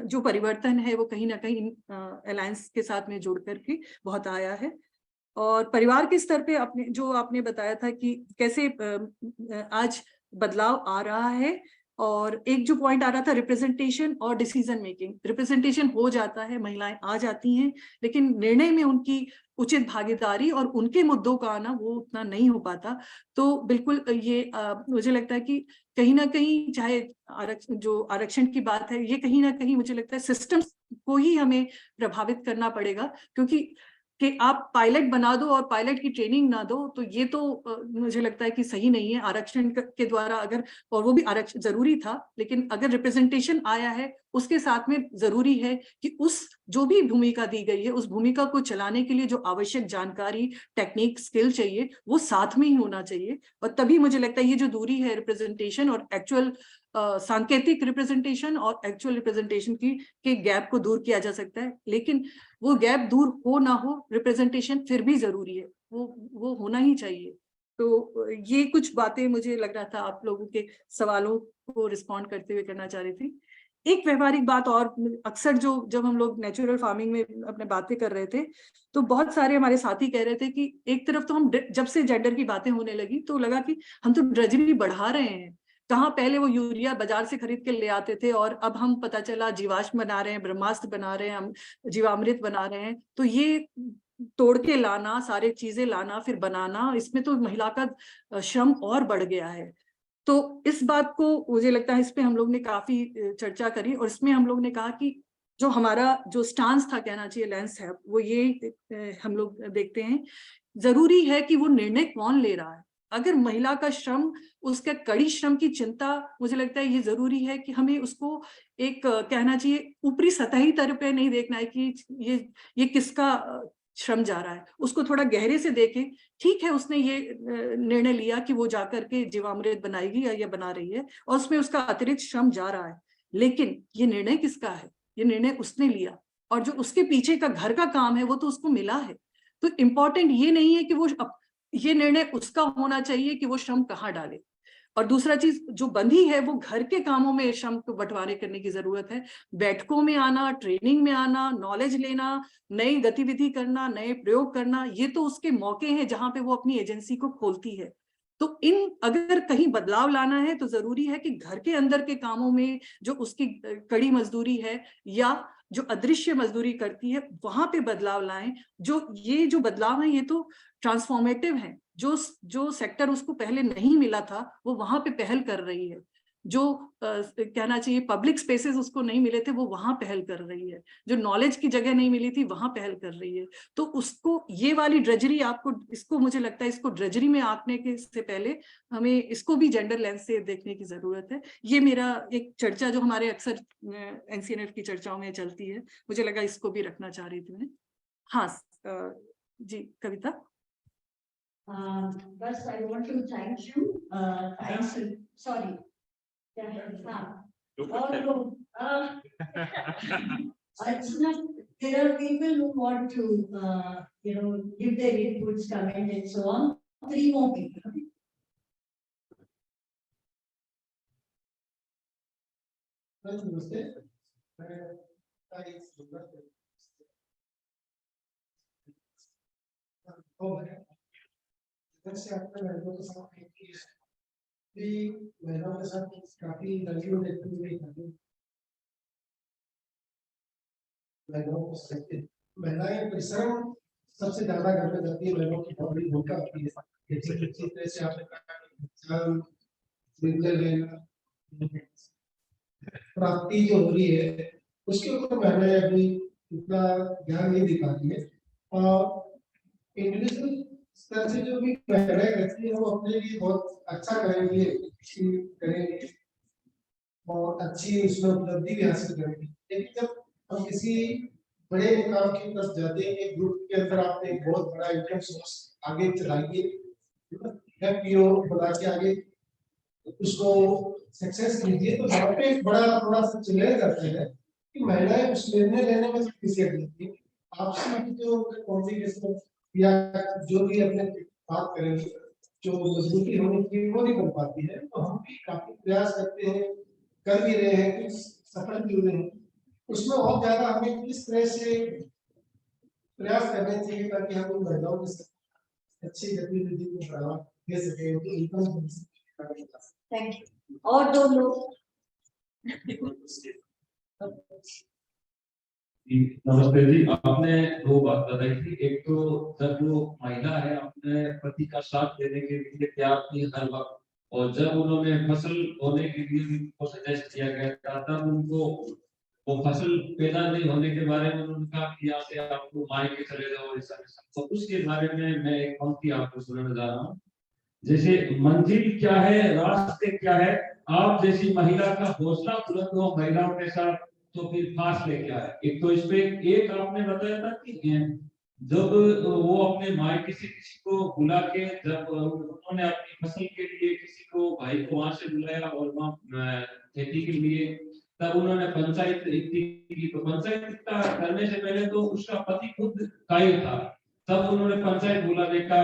Speaker 3: जो परिवर्तन है वो कहीं ना कहीं अलायंस के साथ में जुड़ करके बहुत आया है। और परिवार के स्तर पे आपने बताया था कि कैसे आज बदलाव आ रहा है, और एक जो पॉइंट आ रहा था रिप्रेजेंटेशन और डिसीजन मेकिंग, रिप्रेजेंटेशन हो जाता है, महिलाएं आ जाती हैं, लेकिन निर्णय में उनकी उचित भागीदारी और उनके मुद्दों का आना वो उतना नहीं हो पाता। तो बिल्कुल ये मुझे लगता है कि कहीं ना कहीं, चाहे जो आरक्षण की बात है, ये कहीं ना कहीं मुझे लगता है सिस्टम को ही हमें प्रभावित करना पड़ेगा, क्योंकि कि आप पायलट बना दो और पायलट की ट्रेनिंग ना दो, तो ये तो मुझे लगता है कि सही नहीं है। आरक्षण के द्वारा अगर, और वो भी आरक्षण जरूरी था, लेकिन अगर रिप्रेजेंटेशन आया है, उसके साथ में जरूरी है कि उस जो भी भूमिका दी गई है उस भूमिका को चलाने के लिए जो आवश्यक जानकारी, टेक्निक, स्किल चाहिए वो साथ में ही होना चाहिए। और तभी मुझे लगता है ये जो दूरी है रिप्रेजेंटेशन और एक्चुअल सांकेतिक रिप्रेजेंटेशन और एक्चुअल रिप्रेजेंटेशन की के गैप को दूर किया जा सकता है। लेकिन वो गैप दूर हो ना हो, रिप्रेजेंटेशन फिर भी जरूरी है, वो होना ही चाहिए। तो ये कुछ बातें मुझे लग रहा था आप लोगों के सवालों को रिस्पॉन्ड करते हुए करना चाह रही थी। एक व्यवहारिक बात और, अक्सर जो जब हम लोग नेचुरल फार्मिंग में अपने बातें कर रहे थे तो बहुत सारे हमारे साथी कह रहे थे कि एक तरफ तो हम जब से जेंडर की बातें होने लगी तो लगा कि हम तो ड्रेजरी बढ़ा रहे हैं। कहाँ पहले वो यूरिया बाजार से खरीद के ले आते थे और अब हम पता चला जीवाश्म बना रहे हैं, ब्रह्मास्त्र बना रहे हैं, हम जीवामृत बना रहे हैं। तो ये तोड़ के लाना, सारे चीजें लाना फिर बनाना, इसमें तो महिला का श्रम और बढ़ गया है। तो इस बात को मुझे लगता है इस पे हम लोग ने काफी चर्चा करी और इसमें हम लोग ने कहा कि जो हमारा जो स्टांस था, कहना चाहिए लेंस है, वो ये हम लोग देखते हैं जरूरी है कि वो निर्णय कौन ले रहा है। अगर महिला का श्रम, उसके कड़ी श्रम की चिंता, मुझे लगता है ये जरूरी है कि हमें उसको एक कहना चाहिए ऊपरी सतही तौर पे नहीं देखना है कि ये किसका श्रम जा रहा है, उसको थोड़ा गहरे से देखें। ठीक है, उसने ये निर्णय लिया कि वो जाकर के जीवामृत बनाएगी या ये बना रही है और उसमें उसका अतिरिक्त श्रम जा रहा है, लेकिन ये निर्णय किसका है? ये निर्णय उसने लिया और जो उसके पीछे का घर का काम है वो तो उसको मिला है। तो इम्पोर्टेंट ये नहीं है कि वो ये निर्णय उसका होना चाहिए कि वो श्रम कहाँ डाले। और दूसरा चीज, जो बंधी है वो घर के कामों में श्रम को बंटवारे करने की जरूरत है। बैठकों में आना, ट्रेनिंग में आना, नॉलेज लेना, नई गतिविधि करना, नए प्रयोग करना, ये तो उसके मौके हैं जहां पे वो अपनी एजेंसी को खोलती है। तो इन अगर कहीं बदलाव लाना है तो जरूरी है कि घर के अंदर के कामों में जो उसकी कड़ी मजदूरी है या जो अदृश्य मजदूरी करती है वहां पे बदलाव लाएं। ये जो बदलाव है ये तो ट्रांसफॉर्मेटिव है। जो सेक्टर उसको पहले नहीं मिला था वो वहां पे पहल कर रही है। जो कहना चाहिए पब्लिक स्पेसेस उसको नहीं मिले थे वो वहां पहल कर रही है। जो नॉलेज की जगह नहीं मिली थी वहां पहल कर रही है। तो उसको ये वाली ड्रेजरी, आपको इसको, मुझे लगता है इसको ड्रेजरी में आंकने के से पहले हमें इसको भी जेंडर लेंस से देखने की जरूरत है। ये मेरा एक चर्चा जो हमारे अक्सर एनसीएनएफ की चर्चाओं में चलती है, मुझे लगा इसको भी रखना चाह रही थी मैं। हाँ जी कविता।
Speaker 1: First, I want to thank you. Sorry. There are people who want to, give their inputs, comment, and so on. 3 more people.
Speaker 4: जैसे आपने महिलाओं के साथ की है कि महिलाओं के साथ काफी लड़कियों ने महिलाओं को सकते महिलाएं परिश्रम सबसे ज्यादा घर में जाती है। महिलाओं की बड़ी भूमिका होती है। जैसे आपने प्राप्ति जो हो रही है उसके ऊपर महिलाएं अभी इतना ध्यान नहीं दे पाती है और इंडिविजुअल स्तर से जो भी महिलाएं करती है वो अपने लिए बहुत अच्छा करेंगे और अच्छी उसमें उपलब्धि भी हासिल करेंगे। लेकिन जब हम किसी बड़े मुकाम की तरफ जाते हैं, एक ग्रुप के अंदर आपने एक बहुत बड़ा इनकम सोर्स आगे चलाइए, एफपीओ बना के आगे उसको सक्सेस कीजिए, तो वहाँ पे एक बड़ा थोड़ा सा चैलेंज आता है कि महिलाएं उस निर्णय लेने में किसी है आपसे जो कम्युनिकेशन या जो भी अपने बात करेंगे जो मजबूती होनी चाहिए वो नहीं कर पाती है। तो हम भी काफी प्रयास करते हैं, कर भी रहे हैं, कुछ सफल भी हुए हैं। उसमें बहुत ज्यादा हमें किस तरह से प्रयास करने चाहिए ताकि हम उन महिलाओं के साथ अच्छी गतिविधि को बढ़ावा दे सके, उनकी इनकम।
Speaker 1: Thank you. और 2 लोग।
Speaker 7: नमस्ते जी, आपने 2 बात बताई थी। एक तो जब वो महिला है अपने पति का साथ देने के लिए तैयार थी हर वक्त, और जब उन्होंने फसल बोने के लिए उनको सजेस्ट किया गया था तब उनको वो फसल पैदा नहीं होने के बारे में उन्होंने कहा कि यहाँ से आपको मायके चले जाओ ऐसा। तो उसके बारे में मैं एक पंक्ति आपको सुनाने जा रहा हूँ। जैसे मंजिल क्या है, रास्ते क्या है, आप जैसी महिला का हौसला बुलंद हो महिलाओं के साथ तो फिर फासले क्या है? एक तो इसपे एक आपने बताया था कि जब वो अपने मायके से किसी को बुला के, जब उन्होंने अपनी फसल के लिए किसी को भाई को वहां से बुलाया और वहां खेती के लिए, तब उन्होंने पंचायत इकट्ठी की। तो पंचायत इकट्ठा करने से पहले तो उसका पति खुद कायर था, तब उन्होंने पंचायत बुलाने का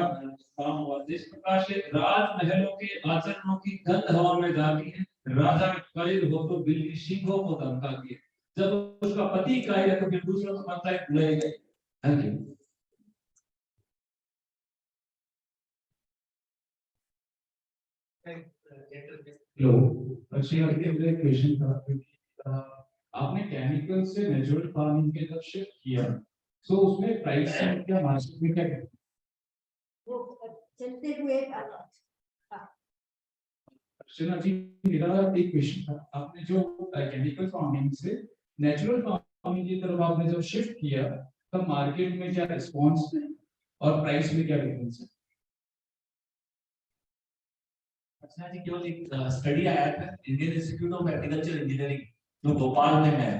Speaker 7: काम हुआ। जिस प्रकार से राजमहलों के आचरणों की गंध हवा में जाती है, राजा कायर हो तो बिल्ली सिंहों को धमकाती है। जब उसका पति कायर है तो फिर दूसरों को पंचायत बुलाई गई। Thank you.
Speaker 4: हेलो, मेरा एक क्वेश्चन था क्योंकि आपने केमिकल से नेचुरल फार्मिंग की तरफ शिफ्ट किया, तो उसमें प्राइस क्या मार्केट में क्या
Speaker 1: वो चलते हुए
Speaker 4: अर्चना जी, मेरा एक क्वेश्चन था, आपने जो केमिकल फार्मिंग से नेचुरल फार्मिंग की तरफ आपने जब शिफ्ट किया, तब मार्केट में क्या रिस्पांस है और प्राइस में क्या डिफरेंस है?
Speaker 5: अच्छा जी, केवल एक स्टडी आया था Indian institute of agriculture engineering जो भोपाल में है,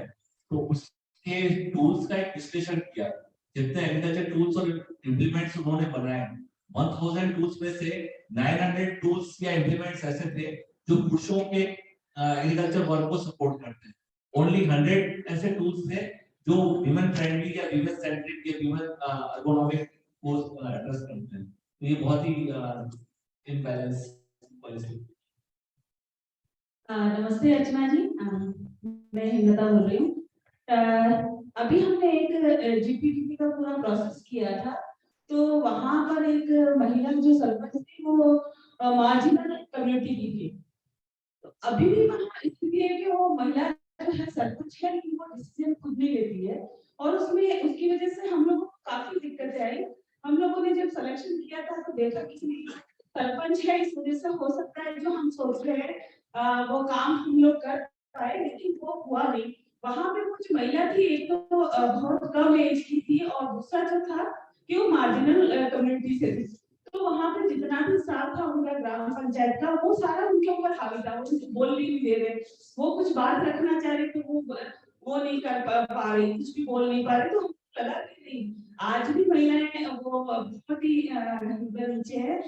Speaker 5: तो उसके टूल्स का एक विश्लेषण किया। जितने एग्रीकल्चर टूल्स और इम्प्लीमेंट्स उन्होंने बनाए, 1000 टूल्स में से 900 टूल्स या इम्प्लीमेंट्स ऐसे थे जो पुरुषों के एग्रीकल्चर वर्क को सपोर्ट करते हैं। ओनली 100 ऐसे टूल्स थे जो ह्यूमन फ्रेंडली या ह्यूमन सेंट्रिक या ह्यूमन एर्गोनॉमिक को एड्रेस करते हैं। तो ये बहुत ही इम्बैलेंस पॉलिसी।
Speaker 1: नमस्ते अर्चना जी, मैं हिंदता बोल रही हूँ। अभी हमने एक जीपीटीपी का पूरा प्रोसेस किया था, तो वहां पर एक महिला जो सरपंच थी वो मार्जिनल कम्युनिटी की थी। तो अभी भी वहाँ स्थिति है कि वो महिला जो है सरपंच है, लेकिन वो डिसीजन खुद नहीं लेती है, और उसमें उसकी वजह से हम लोगों को काफी दिक्कतें आई। हम लोगों ने जब सिलेक्शन किया था तो देखा कि सरपंच है, इस वजह से हो सकता है जो हम सोच रहे हैं वो काम हम लोग कर पाए, लेकिन वो हुआ नहीं। वहां पे कुछ महिला थी, एक तो बहुत कम एज की थी, और दूसरा जो था कि वो मार्जिनल कम्युनिटी से थी। तो वहां पे जितना भी स्टाफ था उनका ग्राम पंचायत का, वो सारा उनके ऊपर हावी था। वो कुछ बोल नहीं दे रहे, वो कुछ बात रखना चाह रहे तो वो नहीं कर पा रहे, कुछ भी बोल नहीं पा रहे। तो लगा कि नहीं, आज भी महिलाएं वो बहुत ही नीचे है।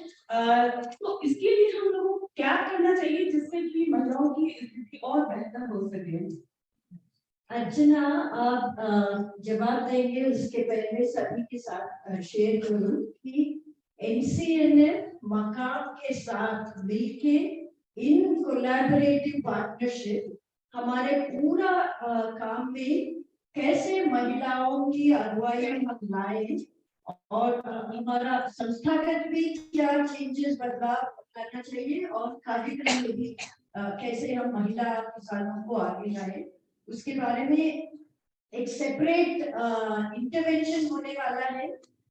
Speaker 1: तो इसके लिए हम लोगों को क्या करना चाहिए जिससे कि महिलाओं की स्थिति और बेहतर हो सके? अर्चना, आप जवाब देंगे उसके पहले सभी के साथ शेयर करूं कि एनसीएनएफ मकाम के साथ मिलके इन कोलैबोरेटिव पार्टनरशिप हमारे पूरा काम में कैसे महिलाओं की अगुवाई हम लाए, और हमारा संस्थागत भी क्या चेंजेस बदलाव करना चाहिए, और कार्यक्रम में भी कैसे हम महिला किसानों को आगे लाए, उसके बारे में एक सेपरेट इंटरवेंशन होने वाला है।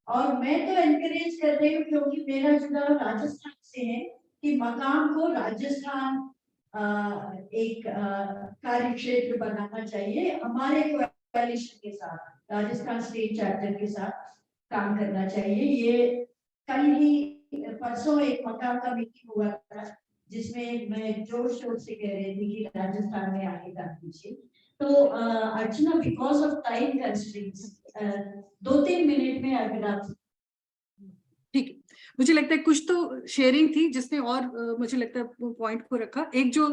Speaker 1: और मैं तो एनकरेज कर रही हूँ, क्योंकि मेरा जुड़ाव राजस्थान से है, कि मकाम को राजस्थान एक कार्य क्षेत्र बनाना चाहिए। हमारे कोalition के साथ, राजस्थान स्टेट चैप्टर के साथ काम करना चाहिए। ये कल ही परसों एक मकाम का मीटिंग हुआ था, जिसमें मैं जोर शोर से कह रही थी कि राजस्थान में आगे काम कीजिए। तो Archana, because of time constraints 2-3 minute में अगर आप,
Speaker 3: ठीक है। मुझे लगता है कुछ तो शेयरिंग थी जिसने और मुझे लगता है पॉइंट को रखा। एक जो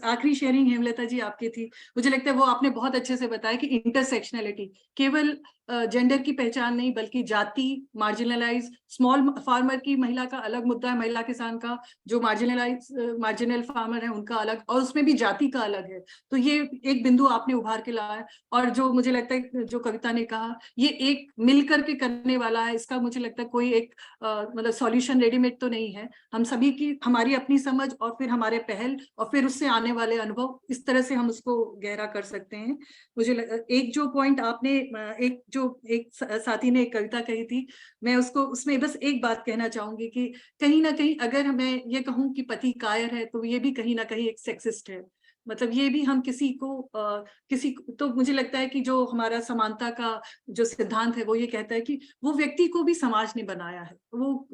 Speaker 3: आखिरी शेयरिंग हेमलता जी आपकी थी, मुझे लगता है वो आपने बहुत अच्छे से बताया कि इंटरसेक्शनलिटी केवल जेंडर की पहचान नहीं, बल्कि जाति, मार्जिनलाइज स्मॉल फार्मर की महिला का अलग मुद्दा है, महिला किसान का, जो मार्जिनल फार्मर है उनका अलग, और उसमें भी जाति का अलग है। तो ये एक बिंदु आपने उभार के लाया। और जो मुझे लगता है जो कविता ने कहा, ये एक मिल करके करने वाला है। इसका मुझे लगता है कोई एक मतलब सॉल्यूशन रेडीमेड तो नहीं है। हम सभी की, हमारी अपनी समझ और फिर हमारे पहल और फिर उससे आने वाले अनुभव, इस तरह से हम उसको गहरा कर सकते हैं। मुझे एक जो पॉइंट आपने, एक साथी ने एक कविता कही थी, मैं उसको, उसमें बस एक बात कहना चाहूंगी कि कहीं ना कहीं अगर मैं ये कहूं कि पति कायर है, तो ये भी कहीं ना कहीं एक सेक्सिस्ट है। मतलब ये भी हम किसी तो मुझे लगता है कि जो हमारा समानता का जो सिद्धांत है वो ये कहता है कि वो व्यक्ति को भी समाज ने बनाया है, वो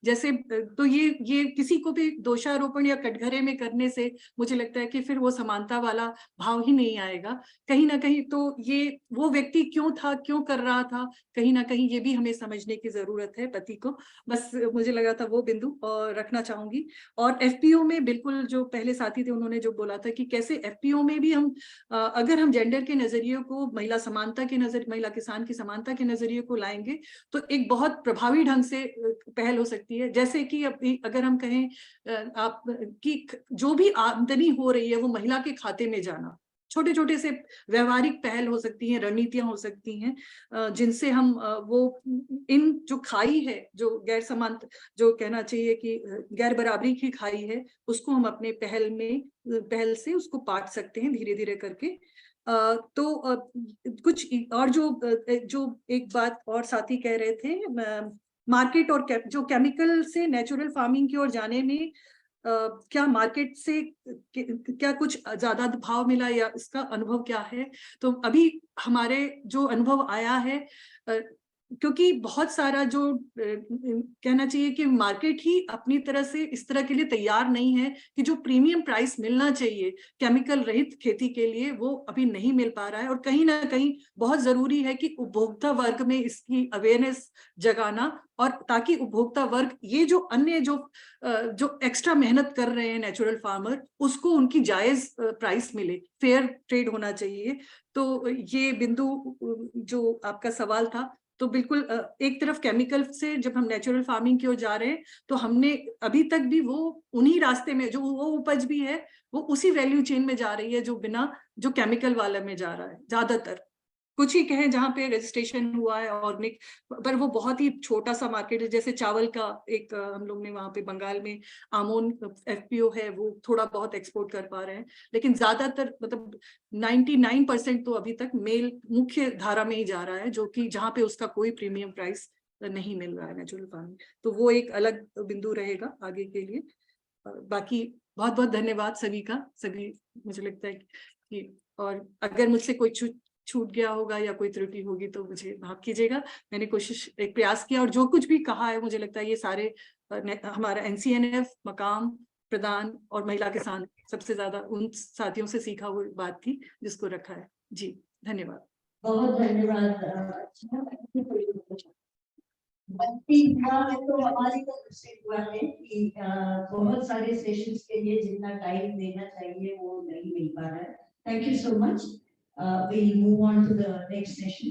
Speaker 3: जैसे तो ये किसी को भी दोषारोपण या कटघरे में करने से मुझे लगता है कि फिर वो समानता वाला भाव ही नहीं आएगा कहीं ना कहीं। तो ये वो व्यक्ति क्यों था, क्यों कर रहा था, कहीं ना कहीं ये भी हमें समझने की जरूरत है पति को। बस मुझे लगा था वो बिंदु और रखना चाहूंगी। और एफपीओ में बिल्कुल जो पहले साथी थे उन्होंने जो बोला था कि कैसे एफपीओ में भी हम अगर हम जेंडर के नजरिए को, महिला समानता के महिला किसान की समानता के नजरिए को लाएंगे तो एक बहुत प्रभावी ढंग से पहल हो सकती है। जैसे कि अगर हम कहें आप कि जो भी आमदनी हो रही है वो महिला के खाते में जाना, छोटे छोटे से व्यवहारिक पहल हो सकती हैं, रणनीतियां हो सकती हैं जिनसे हम वो इन जो खाई है, जो गैर समान, जो कहना चाहिए कि गैर बराबरी की खाई है, उसको हम अपने पहल से उसको पाट सकते हैं धीरे धीरे करके। तो कुछ और जो एक बात और साथी कह रहे थे, मार्केट और जो केमिकल से नेचुरल फार्मिंग की ओर जाने में क्या मार्केट से क्या कुछ ज्यादा भाव मिला या इसका अनुभव क्या है? तो अभी हमारे जो अनुभव आया है, क्योंकि बहुत सारा जो कहना चाहिए कि मार्केट ही अपनी तरह से इस तरह के लिए तैयार नहीं है कि जो प्रीमियम प्राइस मिलना चाहिए केमिकल रहित खेती के लिए वो अभी नहीं मिल पा रहा है। और कहीं ना कहीं बहुत जरूरी है कि उपभोक्ता वर्ग में इसकी अवेयरनेस जगाना, और ताकि उपभोक्ता वर्ग ये जो अन्य जो एक्स्ट्रा मेहनत कर रहे हैं नेचुरल फार्मर, उसको उनकी जायज प्राइस मिले, फेयर ट्रेड होना चाहिए। तो ये बिंदु जो आपका सवाल था, तो बिल्कुल एक तरफ केमिकल से जब हम नेचुरल फार्मिंग की ओर जा रहे हैं तो हमने अभी तक भी वो उन्हीं रास्ते में जो वो उपज भी है वो उसी वैल्यू चेन में जा रही है जो बिना जो केमिकल वाले में जा रहा है। ज्यादातर कुछ ही कहें जहाँ पे रजिस्ट्रेशन हुआ है ऑर्गेनिक, पर वो बहुत ही छोटा सा मार्केट है। जैसे चावल का एक हम लोग ने वहाँ पे बंगाल में आमोन एफपीओ है, वो थोड़ा बहुत एक्सपोर्ट कर पा रहे हैं, लेकिन ज्यादातर मतलब 99% तो अभी तक मेल मुख्य धारा में ही जा रहा है, जो कि जहाँ पे उसका कोई प्रीमियम प्राइस नहीं मिल रहा है नेचुरल फार्मिंग। तो वो एक अलग बिंदु रहेगा आगे के लिए। बाकी बहुत बहुत धन्यवाद सभी का, सभी मुझे लगता है कि, और अगर मुझसे कोई छूट गया होगा या कोई त्रुटि होगी तो मुझे माफ कीजिएगा। मैंने एक प्रयास किया, और जो कुछ भी कहा है मुझे लगता है ये सारे हमारा एनसीएनएफ, मकाम, प्रदान और महिला किसान सबसे ज्यादा उन साथियों से सीखा हुई बात थी जिसको रखा है। जी धन्यवाद।
Speaker 1: बहुत धन्यवाद। तो हमारी तरफ से हुआ है कि बहुत सारे सेशंस के लिए जितना टाइम देना चाहिए वो नहीं मिल पा रहा है। Thank you so much. We'll move on to the next session.